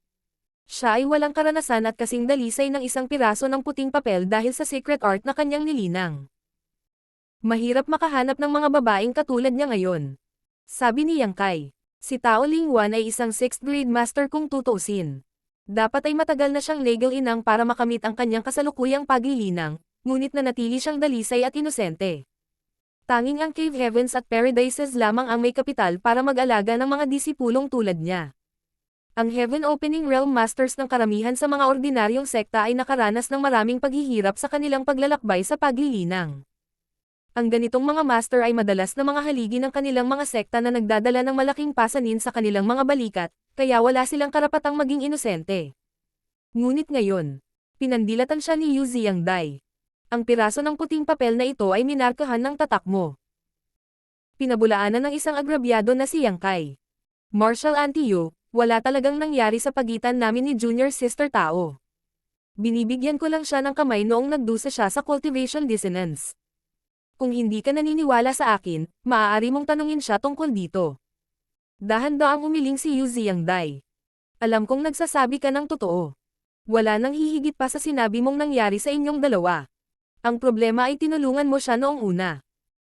Speaker 1: Siya ay walang karanasan at kasing dalisay ng isang piraso ng puting papel dahil sa secret art na kanyang nilinang. Mahirap makahanap ng mga babaeng katulad niya ngayon. Sabi ni Yang Kai. Si Tao Lingwan ay isang 6th grade master kung tutuusin. Dapat ay matagal na siyang legal inang para makamit ang kanyang kasalukuyang paglilinang, ngunit nanatili siyang dalisay at inosente. Tanging ang Cave Heavens at Paradises lamang ang may kapital para mag-alaga ng mga disipulong tulad niya. Ang Heaven Opening Realm Masters ng karamihan sa mga ordinaryong sekta ay nakaranas ng maraming paghihirap sa kanilang paglalakbay sa paglilinang. Ang ganitong mga master ay madalas na mga haligi ng kanilang mga sekta na nagdadala ng malaking pasanin sa kanilang mga balikat, kaya wala silang karapatang maging inosente. Ngunit ngayon, pinandilatan siya ni Yu Ziangdai. Ang piraso ng puting papel na ito ay minarkahan ng tatak mo. Pinabulaanan ng isang agrabyado na si Yang Kai. Martial Antiyo, wala talagang nangyari sa pagitan namin ni Junior Sister Tao. Binibigyan ko lang siya ng kamay noong nagdusa siya sa cultivation dissonance. Kung hindi ka naniniwala sa akin, maaari mong tanungin siya tungkol dito. Dahan-daang umiling si Yu Xiangdai. Alam kong nagsasabi ka ng totoo. Wala nang hihigit pa sa sinabi mong nangyari sa inyong dalawa. Ang problema ay tinulungan mo siya noong una.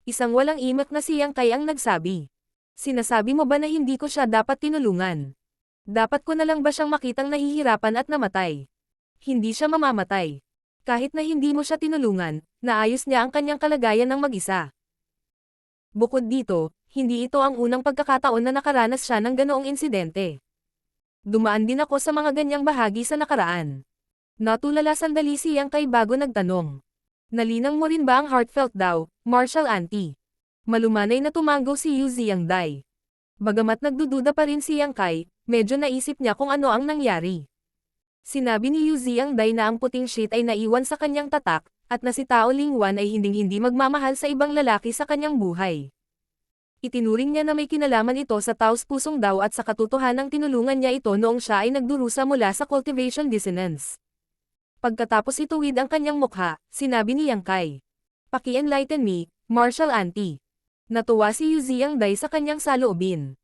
Speaker 1: Isang walang imak na si Yang Kai ang nagsabi. Sinasabi mo ba na hindi ko siya dapat tinulungan? Dapat ko na lang ba siyang makitang nahihirapan at namatay? Hindi siya mamamatay. Kahit na hindi mo siya tinulungan, naayos niya ang kanyang kalagayan ng mag-isa. Bukod dito, hindi ito ang unang pagkakataon na nakaranas siya ng ganoong insidente. Dumaan din ako sa mga ganyang bahagi sa nakaraan. Natulala sandali si Yang Kai bago nagtanong. Nalinang mo rin ba ang heartfelt daw, Martial Auntie? Malumanay na tumango si Yu Xiangdai. Bagamat nagdududa pa rin si Yang Kai, medyo naisip niya kung ano ang nangyari. Sinabi ni Yu Xiangdai na ang puting sheet ay naiwan sa kanyang tatak, at na si Tao Lingwan ay hinding-hindi magmamahal sa ibang lalaki sa kanyang buhay. Itinuring niya na may kinalaman ito sa taos pusong daw at sa katotohanang tinulungan niya ito noong siya ay nagdurusa mula sa cultivation dissonance. Pagkatapos ituwid ang kanyang mukha, sinabi ni Yang Kai. Paki-enlighten me, Martial Auntie. Natuwa si Yu Xiangdai sa kanyang saloobin.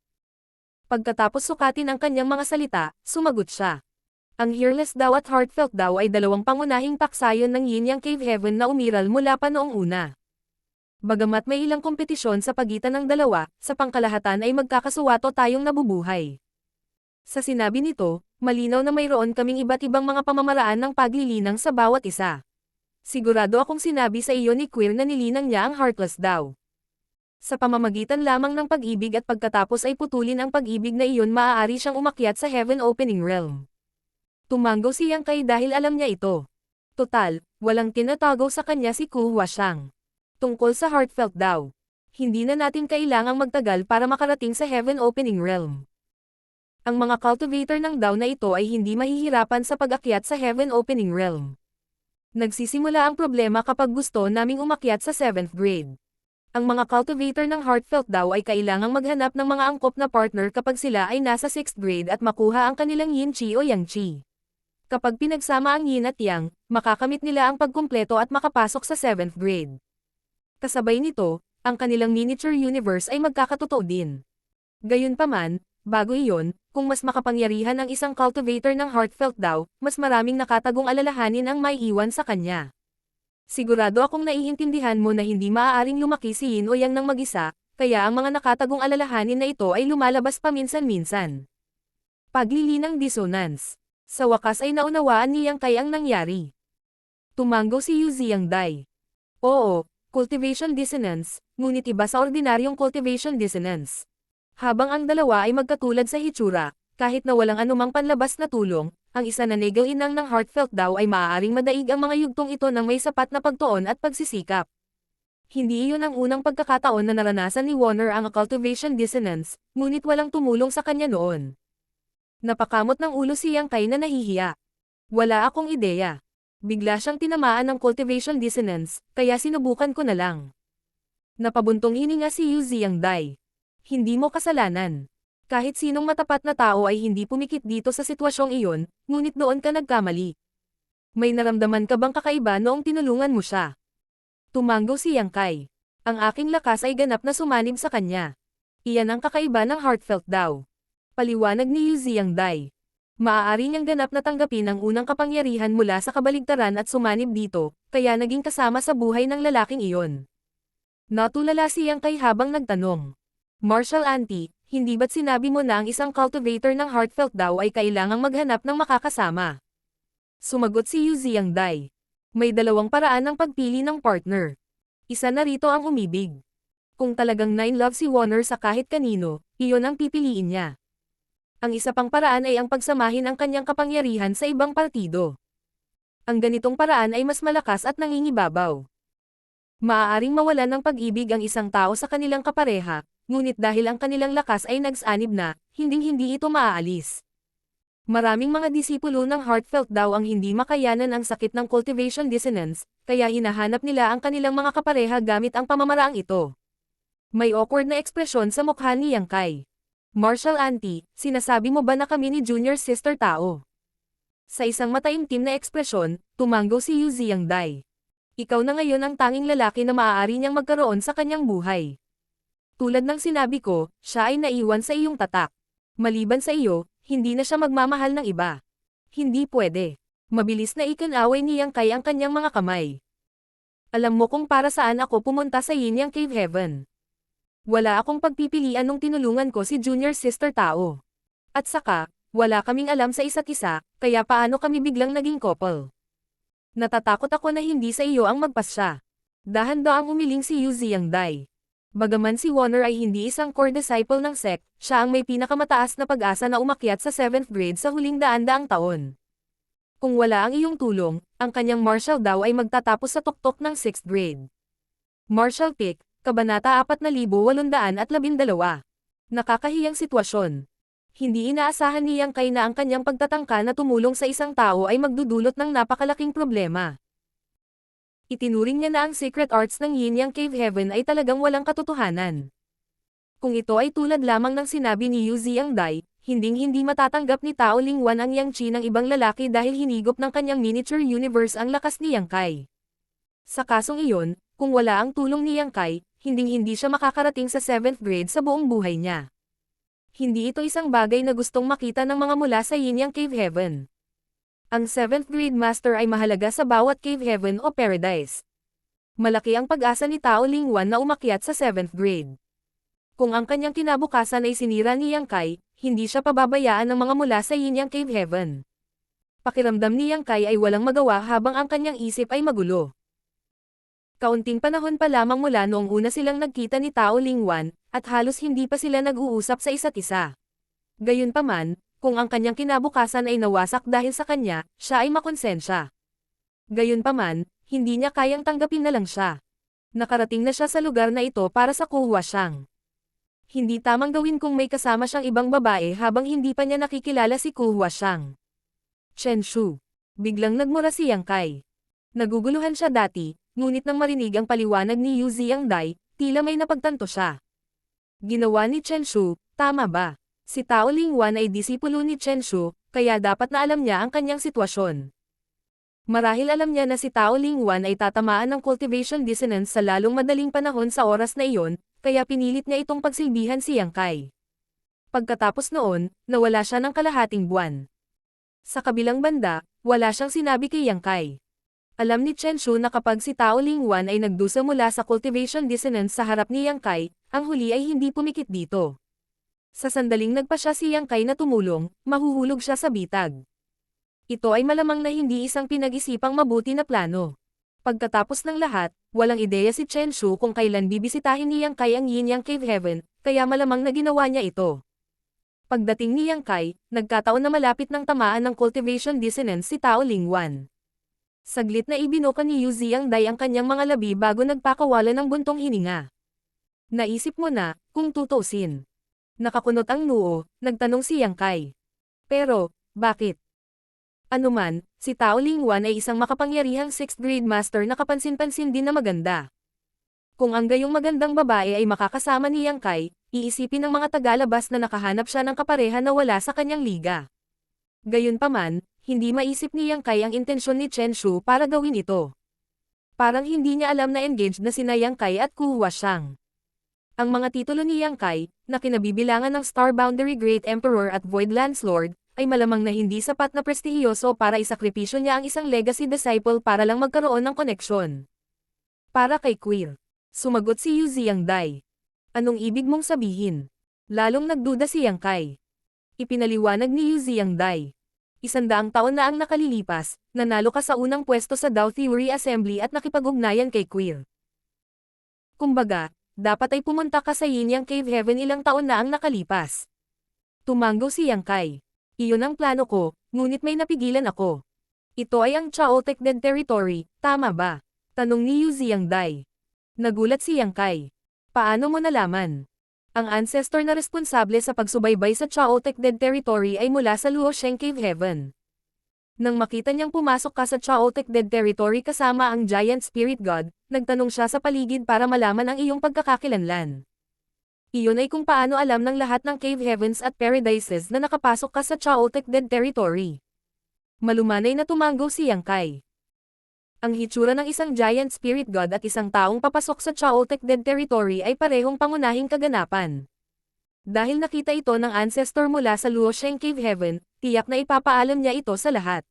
Speaker 1: Pagkatapos sukatin ang kanyang mga salita, sumagot siya. Ang Hearless daw at Heartfelt daw ay dalawang pangunahing paksayon ng Yin Yang Cave Heaven na umiral mula pa noong una. Bagamat may ilang kompetisyon sa pagitan ng dalawa, sa pangkalahatan ay magkakasuwato tayong nabubuhay. Sa sinabi nito, malinaw na mayroon kaming iba't ibang mga pamamaraan ng paglilinang sa bawat isa. Sigurado akong sinabi sa iyo ni Queer na nilinang niya ang Heartless daw. Sa pamamagitan lamang ng pag-ibig at pagkatapos ay putulin ang pag-ibig na iyon maaari siyang umakyat sa Heaven Opening Realm. Tumango si Yang Kai dahil alam niya ito. Total, walang tinatago sa kanya si Ku Huashang. Tungkol sa heartfelt daw. Hindi na natin kailangang magtagal para makarating sa Heaven Opening Realm. Ang mga cultivator ng Dao na ito ay hindi mahihirapan sa pag-akyat sa Heaven Opening Realm. Nagsisimula ang problema kapag gusto naming umakyat sa 7th grade. Ang mga cultivator ng heartfelt daw ay kailangang maghanap ng mga angkop na partner kapag sila ay nasa 6th grade at makuha ang kanilang Yin Chi o Yang Chi. Kapag pinagsama ang Yin at Yang, makakamit nila ang pagkumpleto at makapasok sa 7th grade. Kasabay nito, ang kanilang miniature universe ay magkakatotoo din. Gayunpaman, bago iyon, kung mas makapangyarihan ang isang cultivator ng heartfelt daw, mas maraming nakatagong alalahanin ang maiiwan sa kanya. Sigurado akong naiintindihan mo na hindi maaaring lumaki si Yin o Yang ng mag-isa, kaya ang mga nakatagong alalahanin na ito ay lumalabas paminsan-minsan. Paglilinang dissonance. Sa wakas ay naunawaan ni Yang Kai ang nangyari. Tumango si Yu Xiangdai. Oo, cultivation dissonance, ngunit iba sa ordinaryong cultivation dissonance. Habang ang dalawa ay magkatulad sa hitsura, kahit na walang anumang panlabas na tulong, ang isa na nagal-inang ng heartfelt daw ay maaaring madaig ang mga yugtong ito ng may sapat na pagtuon at pagsisikap. Hindi iyon ang unang pagkakataon na naranasan ni Warner ang cultivation dissonance, ngunit walang tumulong sa kanya noon. Napakamot ng ulo si Yang Kai na nahihiya. Wala akong ideya. Bigla siyang tinamaan ng cultivation dissonance, kaya sinubukan ko na lang. Napabuntong hininga si Yu Xiangdai. Hindi mo kasalanan. Kahit sinong matapat na tao ay hindi pumikit dito sa sitwasyong iyon, ngunit doon ka nagkamali. May naramdaman ka bang kakaiba noong tinulungan mo siya? Tumango si Yang Kai. Ang aking lakas ay ganap na sumanib sa kanya. Iyan ang kakaiba ng heartfelt daw. Paliwanag ni Yu Xiangdai. Maaari niyang ganap na tanggapin ang unang kapangyarihan mula sa kabaligtaran at sumanib dito, kaya naging kasama sa buhay ng lalaking iyon. Natulala si Yang Kai habang nagtanong. Martial Auntie, hindi ba't sinabi mo na ang isang cultivator ng heartfelt daw ay kailangang maghanap ng makakasama? Sumagot si Yu Xiangdai. May dalawang paraan ng pagpili ng partner. Isa na rito ang umibig. Kung talagang nine love si Warner sa kahit kanino, iyon ang pipiliin niya. Ang isa pang paraan ay ang pagsamahin ang kanyang kapangyarihan sa ibang partido. Ang ganitong paraan ay mas malakas at nangingibabaw. Maaaring mawalan ng pag-ibig ang isang tao sa kanilang kapareha, ngunit dahil ang kanilang lakas ay nagsanib na, hinding-hindi ito maaalis. Maraming mga disipulo ng heartfelt daw ang hindi makayanan ang sakit ng cultivation dissonance, kaya hinahanap nila ang kanilang mga kapareha gamit ang pamamaraang ito. May awkward na ekspresyon sa mukha ni Yang Kai. Martial Auntie, sinasabi mo ba na kami ni Junior Sister Tao? Sa isang mataimtim na ekspresyon, tumanggo si Yu Xiangdai. Ikaw na ngayon ang tanging lalaki na maaari niyang magkaroon sa kanyang buhay. Tulad ng sinabi ko, siya ay naiwan sa iyong tatak. Maliban sa iyo, hindi na siya magmamahal ng iba. Hindi pwede. Mabilis na ikinaway ni Yang Kai ang kanyang mga kamay. Alam mo kung para saan ako pumunta sa Yin Yang Cave Heaven. Wala akong pagpipilian nung tinulungan ko si Junior Sister Tao. At saka, wala kaming alam sa isa't isa, kaya paano kami biglang naging couple? Natatakot ako na hindi sa iyo ang magpasya. Dahan-daang umiling si Yu Xiangdai. Bagaman si Wonner ay hindi isang core disciple ng sect, siya ang may pinakamataas na pag-asa na umakyat sa 7th grade sa huling daan-daang taon. Kung wala ang iyong tulong, ang kanyang martial daw ay magtatapos sa tuktok ng 6th grade. Martial Pick, Kabanata 4812. Nakakahiyang sitwasyon. Hindi inaasahan ni Yang Kai na ang kanyang pagtatangka na tumulong sa isang tao ay magdudulot ng napakalaking problema. Itinuring niya na ang secret arts ng Yin Yang Cave Heaven ay talagang walang katotohanan. Kung ito ay tulad lamang ng sinabi ni Yu Xiangdai, hinding-hindi matatanggap ni Tao Lingwan ang Yang Qi ng ibang lalaki dahil hinigop ng kanyang miniature universe ang lakas ni Yang Kai. Sa kasong iyon, kung wala ang tulong ni Yang Kai, hinding-hindi siya makakarating sa 7th grade sa buong buhay niya. Hindi ito isang bagay na gustong makita ng mga mula sa Yin Yang Cave Heaven. Ang 7th grade master ay mahalaga sa bawat cave heaven o paradise. Malaki ang pag-asa ni Tao Lingwan na umakyat sa 7th grade. Kung ang kanyang kinabukasan ay sinira ni Yang Kai, hindi siya pababayaan ng mga mula sa Yin Yang Cave Heaven. Pakiramdam ni Yang Kai ay walang magawa habang ang kanyang isip ay magulo. Kaunting panahon pa lamang mula noong una silang nagkita ni Tao Lingwan, at halos hindi pa sila nag-uusap sa isa't isa. Gayunpaman, kung ang kanyang kinabukasan ay nawasak dahil sa kanya, siya ay makonsensya. Gayunpaman, hindi niya kayang tanggapin na lang siya. Nakarating na siya sa lugar na ito para sa kuhuwa siyang. Hindi tamang gawin kung may kasama siyang ibang babae habang hindi pa niya nakikilala si kuhuwa siyang. Chen Shu. Biglang nagmura si Yang Kai. Naguguluhan siya dati, ngunit nang marinig ang paliwanag ni Yu Xiangdai, tila may napagtanto siya. Ginawa ni Chen Shu, tama ba? Si Tao Lingwan ay disipulo ni Chen Shu, kaya dapat na alam niya ang kanyang sitwasyon. Marahil alam niya na si Tao Lingwan ay tatamaan ng cultivation dissonance sa lalong madaling panahon sa oras na iyon, kaya pinilit niya itong pagsilbihan si Yang Kai. Pagkatapos noon, nawala siya ng kalahating buwan. Sa kabilang banda, wala siyang sinabi kay Yang Kai. Alam ni Chen Shu na kapag si Tao Lingwan ay nagdusa mula sa cultivation dissonance sa harap ni Yang Kai, ang huli ay hindi pumikit dito. Sa sandaling nagpa siya si Yang Kai na tumulong, mahuhulog siya sa bitag. Ito ay malamang na hindi isang pinag-isipang mabuti na plano. Pagkatapos ng lahat, walang ideya si Chen Shu kung kailan bibisitahin ni Yang Kai ang Yin Yang Cave Heaven, kaya malamang na ginawa niya ito. Pagdating ni Yang Kai, nagkataon na malapit ng tamaan ng cultivation dissonance si Tao Lingwan. Saglit na ibinoka ni Yu Xiangdai ang kanyang mga labi bago nagpakawala ng buntong hininga. Naisip mo na, kung tutusin. Nakakunot ang noo, nagtanong si Yang Kai. Pero, bakit? Anuman, si Tao Lingwan ay isang makapangyarihang 6th grade master na kapansin-pansin din na maganda. Kung ang gayong magandang babae ay makakasama ni Yang Kai, iisipin ng mga tagalabas na nakahanap siya ng kapareha na wala sa kanyang liga. Gayunpaman, hindi maisip ni Yang Kai ang intensyon ni Chen Shu para gawin ito. Parang hindi niya alam na engaged na sina Yang Kai at kuhuwa siyang. Ang mga titulo ni Yang Kai, na kinabibilangan ng Star Boundary Great Emperor at Void Lands Lord, ay malamang na hindi sapat na prestihiyoso para isakripisyo niya ang isang legacy disciple para lang magkaroon ng koneksyon. Para kay Queer. Sumagot si Yu Xiangdai. Anong ibig mong sabihin? Lalong nagduda si Yang Kai. Ipinaliwanag ni Yu Xiangdai. 100 taon na ang nakalilipas, nanalo ka sa unang pwesto sa Dao Theory Assembly at nakipag-ugnayan kay Queer. Kumbaga, dapat ay pumunta ka sa Yin Yang Cave Heaven ilang taon na ang nakalipas. Tumanggo si Yang Kai. Iyon ang plano ko, ngunit may napigilan ako. Ito ay ang Chaotic Dead Territory, tama ba? Tanong ni Yu Xiangdai. Nagulat si Yang Kai. Paano mo nalaman? Ang ancestor na responsable sa pagsubaybay sa Chaotic Dead Territory ay mula sa Luosheng Cave Heaven. Nang makita niyang pumasok ka sa Chaotic Dead Territory kasama ang Giant Spirit God, nagtanong siya sa paligid para malaman ang iyong pagkakakilanlan. Iyon ay kung paano alam ng lahat ng cave heavens at paradises na nakapasok ka sa Chaotic Dead Territory. Malumanay na tumanggo si Yang Kai. Ang hitsura ng isang giant spirit god at isang taong papasok sa Chaotic Dead Territory ay parehong pangunahing kaganapan. Dahil nakita ito ng ancestor mula sa Luosheng Cave Heaven, tiyak na ipapaalam niya ito sa lahat.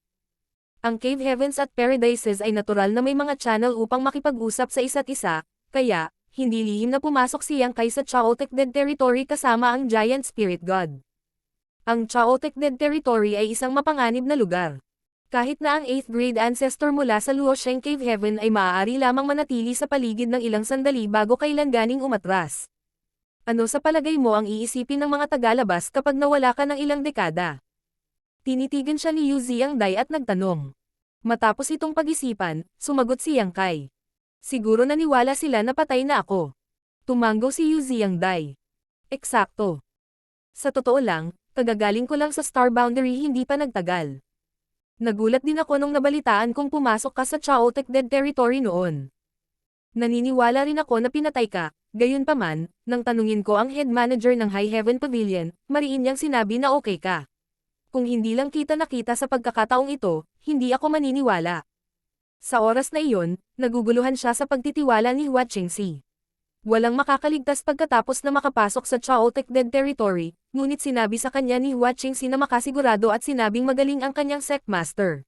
Speaker 1: Ang Cave Heavens at Paradises ay natural na may mga channel upang makipag-usap sa isa't isa, kaya, hindi lihim na pumasok si Yang Kai sa Chaotic Dead Territory kasama ang Giant Spirit God. Ang Chaotic Dead Territory ay isang mapanganib na lugar. Kahit na ang 8th grade ancestor mula sa Luosheng Cave Heaven ay maaari lamang manatili sa paligid ng ilang sandali bago kailanganing umatras. Ano sa palagay mo ang iisipin ng mga tagalabas kapag nawala ka ng ilang dekada? Tinitigan siya ni Yu Xiangdai at nagtanong. Matapos itong pag-isipan, sumagot si Yang Kai. Siguro naniwala sila na patay na ako. Tumanggo si Yu Xiangdai. Eksakto. Sa totoo lang, kagagaling ko lang sa Star Boundary hindi pa nagtagal. Nagulat din ako nung nabalitaan kong pumasok ka sa Chaotic Dead Territory noon. Naniniwala rin ako na pinatay ka, gayunpaman, nang tanungin ko ang head manager ng High Heaven Pavilion, mariin niyang sinabi na okay ka. Kung hindi lang kita nakita sa pagkakataong ito, hindi ako maniniwala. Sa oras na iyon, naguguluhan siya sa pagtitiwala ni Hua Qingxi. Walang makakaligtas pagkatapos na makapasok sa Chaotic Dead Territory, ngunit sinabi sa kanya ni Hua Qingxi na makasigurado at sinabing magaling ang kanyang sect master.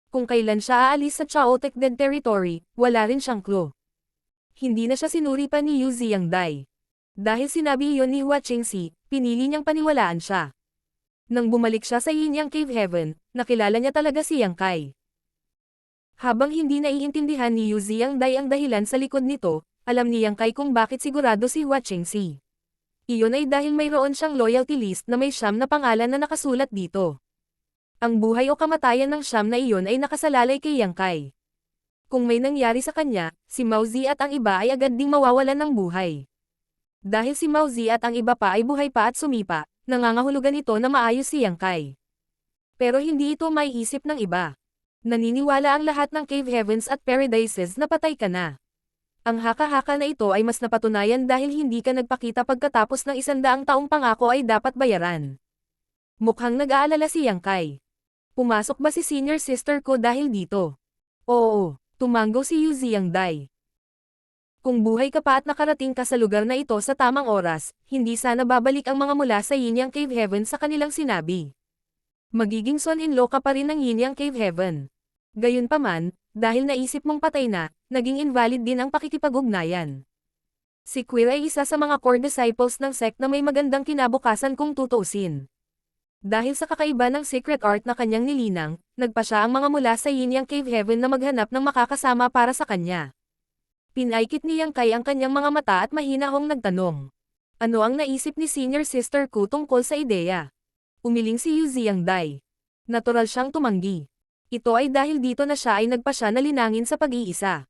Speaker 1: Kung kailan siya aalis sa Chaotic Dead Territory, wala rin siyang clue. Hindi na siya sinuri pa ni Yu Xiangdai. Dahil sinabi iyon ni Hua Qingxi, pinili niyang paniwalaan siya. Nang bumalik siya sa Yinyang Cave Heaven, nakilala niya talaga si Yang Kai. Habang hindi naiintindihan ni Yu Xiangdai ang dahilan sa likod nito, alam ni Yang Kai kung bakit sigurado si Hua Qingxi. Iyon ay dahil mayroon siyang loyalty list na may siyam na pangalan na nakasulat dito. Ang buhay o kamatayan ng siyam na iyon ay nakasalalay kay Yang Kai. Kung may nangyari sa kanya, si Mao Zi at ang iba ay agad ding mawawalan ng buhay. Dahil si Mao Zi at ang iba pa ay buhay pa at sumipa, nangangahulugan ito na maayos si Yang Kai. Pero hindi ito maiisip ng iba. Naniniwala ang lahat ng Cave Heavens at Paradises na patay ka na. Ang haka-haka na ito ay mas napatunayan dahil hindi ka nagpakita pagkatapos ng 100 taong pangako ay dapat bayaran. Mukhang nag-aalala si Yang Kai. Pumasok ba si senior sister ko dahil dito? Oo, tumanggo si Yu Xiangdai. Kung buhay ka pa at nakarating ka sa lugar na ito sa tamang oras, hindi sana babalik ang mga mula sa Yinyang Cave Heaven sa kanilang sinabi. Magiging son-in-law ka pa rin ng Yinyang Cave Heaven. Gayunpaman, dahil naisip mong patay na, naging invalid din ang pakikipag-ugnayan. Si Queer ay isa sa mga core disciples ng sect na may magandang kinabukasan kung tutuusin. Dahil sa kakaiba ng secret art na kanyang nilinang, nagpa siya ang mga mula sa Yinyang Cave Heaven na maghanap ng makakasama para sa kanya. Pinaikit ni Yang Kai ang kanyang mga mata at mahinahong nagtanong. Ano ang naisip ni senior sister ko tungkol sa ideya? Umiling si Yu Xiangdai. Natural siyang tumanggi. Ito ay dahil dito na siya ay nagpa siya na linangin sa pag-iisa.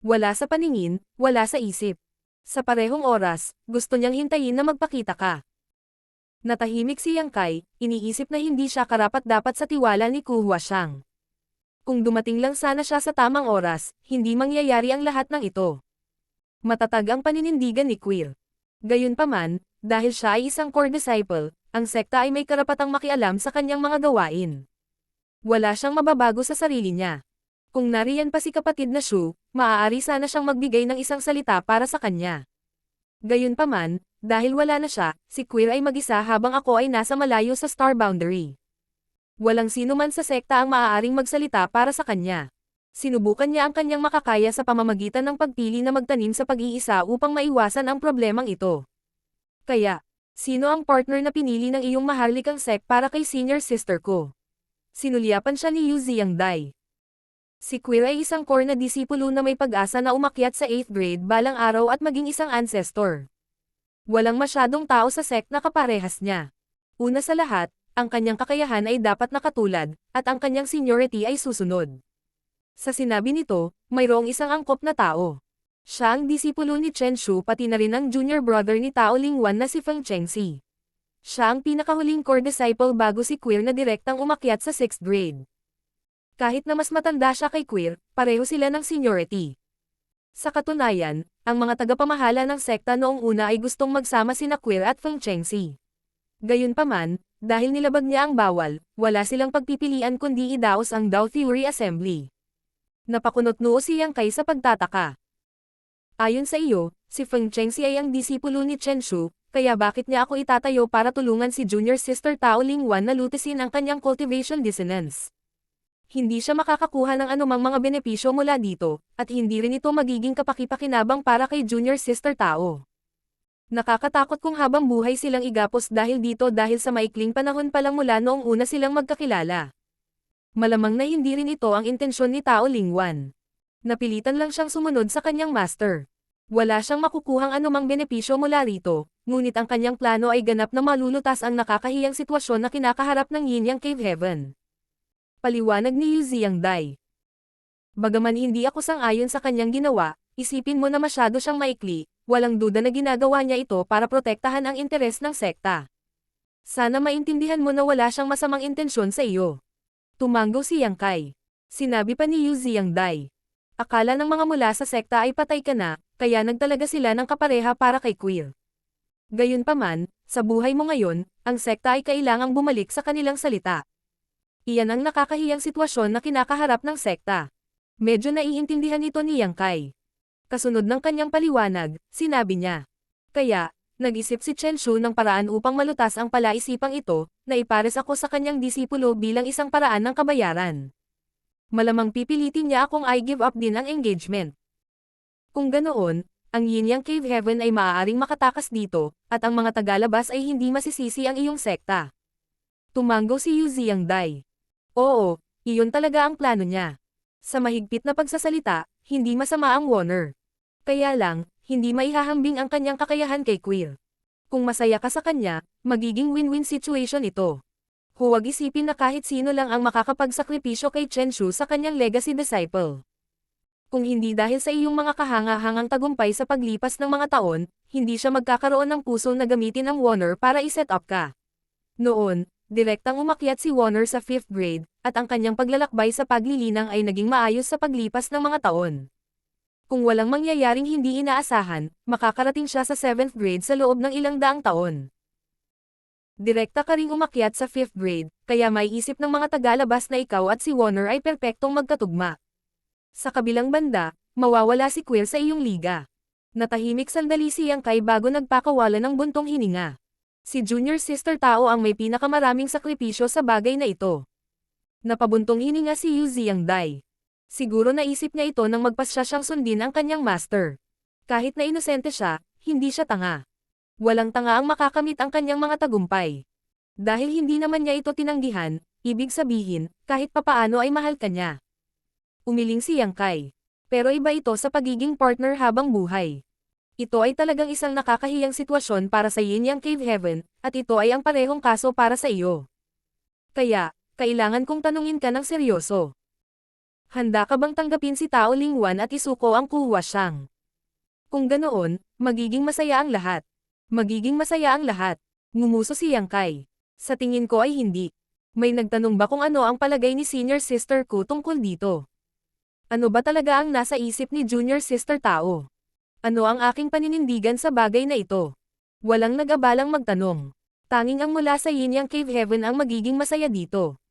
Speaker 1: Wala sa paningin, wala sa isip. Sa parehong oras, gusto niyang hintayin na magpakita ka. Natahimik si Yang Kai, iniisip na hindi siya karapat-dapat sa tiwala ni Ku Huashang. Kung dumating lang sana siya sa tamang oras, hindi mangyayari ang lahat ng ito. Matatag ang paninindigan ni Queer. Gayunpaman, dahil siya ay isang core disciple, ang sekta ay may karapatang makialam sa kanyang mga gawain. Wala siyang mababago sa sarili niya. Kung nariyan pa si kapatid na Shu, maaari sana siyang magbigay ng isang salita para sa kanya. Gayunpaman, dahil wala na siya, si Queer ay mag-isa habang ako ay nasa malayo sa Star Boundary. Walang sino man sa sekta ang maaaring magsalita para sa kanya. Sinubukan niya ang kanyang makakaya sa pamamagitan ng pagpili na magtanim sa pag-iisa upang maiwasan ang problemang ito. Kaya, sino ang partner na pinili ng iyong maharlikang sect para kay senior sister ko? Sinulyapan siya ni Yu Xiangdai. Si Queer ay isang core na disipulo na may pag-asa na umakyat sa 8th grade balang araw at maging isang ancestor. Walang masyadong tao sa sect na kaparehas niya. Una sa lahat, ang kanyang kakayahan ay dapat nakatulad, at ang kanyang seniority ay susunod. Sa sinabi nito, mayroong isang angkop na tao. Siya ang disipulo ni Chen Shu pati na rin ang junior brother ni Tao Lingwan na si Feng Chengxi. Siya ang pinakahuling core disciple bago si Queer na direktang umakyat sa 6th grade. Kahit na mas matanda siya kay Queer, pareho sila ng seniority. Sa katunayan, ang mga tagapamahala ng sekta noong una ay gustong magsama sina Queer at Feng Chengxi. Gayunpaman, dahil nilabag niya ang bawal, wala silang pagpipilian kundi idaos ang Dao Theory Assembly. Napakunot-noo si Yang Kai sa pagtataka. Ayon sa iyo, si Feng Chengxi ay ang disipulo ni Chen Shu, kaya bakit niya ako itatayo para tulungan si Junior Sister Tao Lingwan na lutisin ang kanyang cultivation dissonance? Hindi siya makakakuha ng anumang mga benepisyo mula dito, at hindi rin ito magiging kapaki-pakinabang para kay Junior Sister Tao. Nakakatakot kung habang buhay silang igapos dahil dito dahil sa maikling panahon pa lang mula noong una silang magkakilala. Malamang na hindi rin ito ang intensyon ni Tao Lingwan. Napilitan lang siyang sumunod sa kanyang master. Wala siyang makukuhang anumang benepisyo mula rito, ngunit ang kanyang plano ay ganap na malulutas ang nakakahiyang sitwasyon na kinakaharap ng Yin Yang Cave Heaven. Paliwanag ni Yu Xiangdai. Bagaman hindi ako sang-ayon sa kanyang ginawa, isipin mo na masyado siyang maikli, walang duda na ginagawa niya ito para protektahan ang interes ng sekta. Sana maintindihan mo na wala siyang masamang intensyon sa iyo. Tumanggo si Yang Kai. Sinabi pa ni Yu Xiangdai. Akala ng mga mula sa sekta ay patay ka na, kaya nagtalaga sila ng kapareha para kay Queer. Gayunpaman, sa buhay mo ngayon, ang sekta ay kailangang bumalik sa kanilang salita. Iyan ang nakakahiyang sitwasyon na kinakaharap ng sekta. Medyo naiintindihan ito ni Yang Kai. Kasunod ng kanyang paliwanag, sinabi niya. Kaya, nag-isip si Chen Shu ng paraan upang malutas ang palaisipang ito, na ipares ako sa kanyang disipulo bilang isang paraan ng kabayaran. Malamang pipilitin niya akong I-give up din ang engagement. Kung ganoon, ang Yin Yang Cave Heaven ay maaaring makatakas dito, at ang mga tagalabas ay hindi masisisi ang iyong sekta. Tumanggo si Yu Xiangdai. Oo, iyon talaga ang plano niya. Sa mahigpit na pagsasalita, hindi masama ang Warner. Kaya lang, hindi maihahambing ang kanyang kakayahan kay Queer. Kung masaya ka sa kanya, magiging win-win situation ito. Huwag isipin na kahit sino lang ang makakapagsakripisyo kay Chen Shu sa kanyang legacy disciple. Kung hindi dahil sa iyong mga kahanga-hangang tagumpay sa paglipas ng mga taon, hindi siya magkakaroon ng puso na gamitin ang Warner para iset up ka. Noon, direktang umakyat si Warner sa 5th grade, at ang kanyang paglalakbay sa paglilinang ay naging maayos sa paglipas ng mga taon. Kung walang mangyayaring hindi inaasahan, makakarating siya sa 7th grade sa loob ng ilang daang taon. Direkta ka ring umakyat sa 5th grade, kaya may isip ng mga tagalabas na ikaw at si Warner ay perpektong magkatugma. Sa kabilang banda, mawawala si Queer sa iyong liga. Natahimik sandali si Yang Kai bago nagpakawala ng buntong hininga. Si Junior Sister Tao ang may pinakamaraming sakripisyo sa bagay na ito. Napabuntong hininga si Yu Xiangdai. Siguro naisip niya ito nang magpasya siyang sundin ang kanyang master. Kahit na inosente siya, hindi siya tanga. Walang tanga ang makakamit ang kanyang mga tagumpay. Dahil hindi naman niya ito tinanggihan, ibig sabihin, kahit papaano ay mahal ka niya. Umiling si Yang Kai. Pero iba ito sa pagiging partner habang buhay. Ito ay talagang isang nakakahiyang sitwasyon para sa Yin Yang Cave Heaven, at ito ay ang parehong kaso para sa iyo. Kaya, kailangan kong tanungin ka ng seryoso. Handa ka bang tanggapin si Tao Lingwan at isuko ang Kuhua Siyang? Kung ganoon, magiging masaya ang lahat. Magiging masaya ang lahat. Ngumuso si Yang Kai. Sa tingin ko ay hindi. May nagtanong ba kung ano ang palagay ni Senior Sister ko tungkol dito? Ano ba talaga ang nasa isip ni Junior Sister Tao? Ano ang aking paninindigan sa bagay na ito? Walang nag-abalang magtanong. Tanging ang mula sa Yin Yang Cave Heaven ang magiging masaya dito.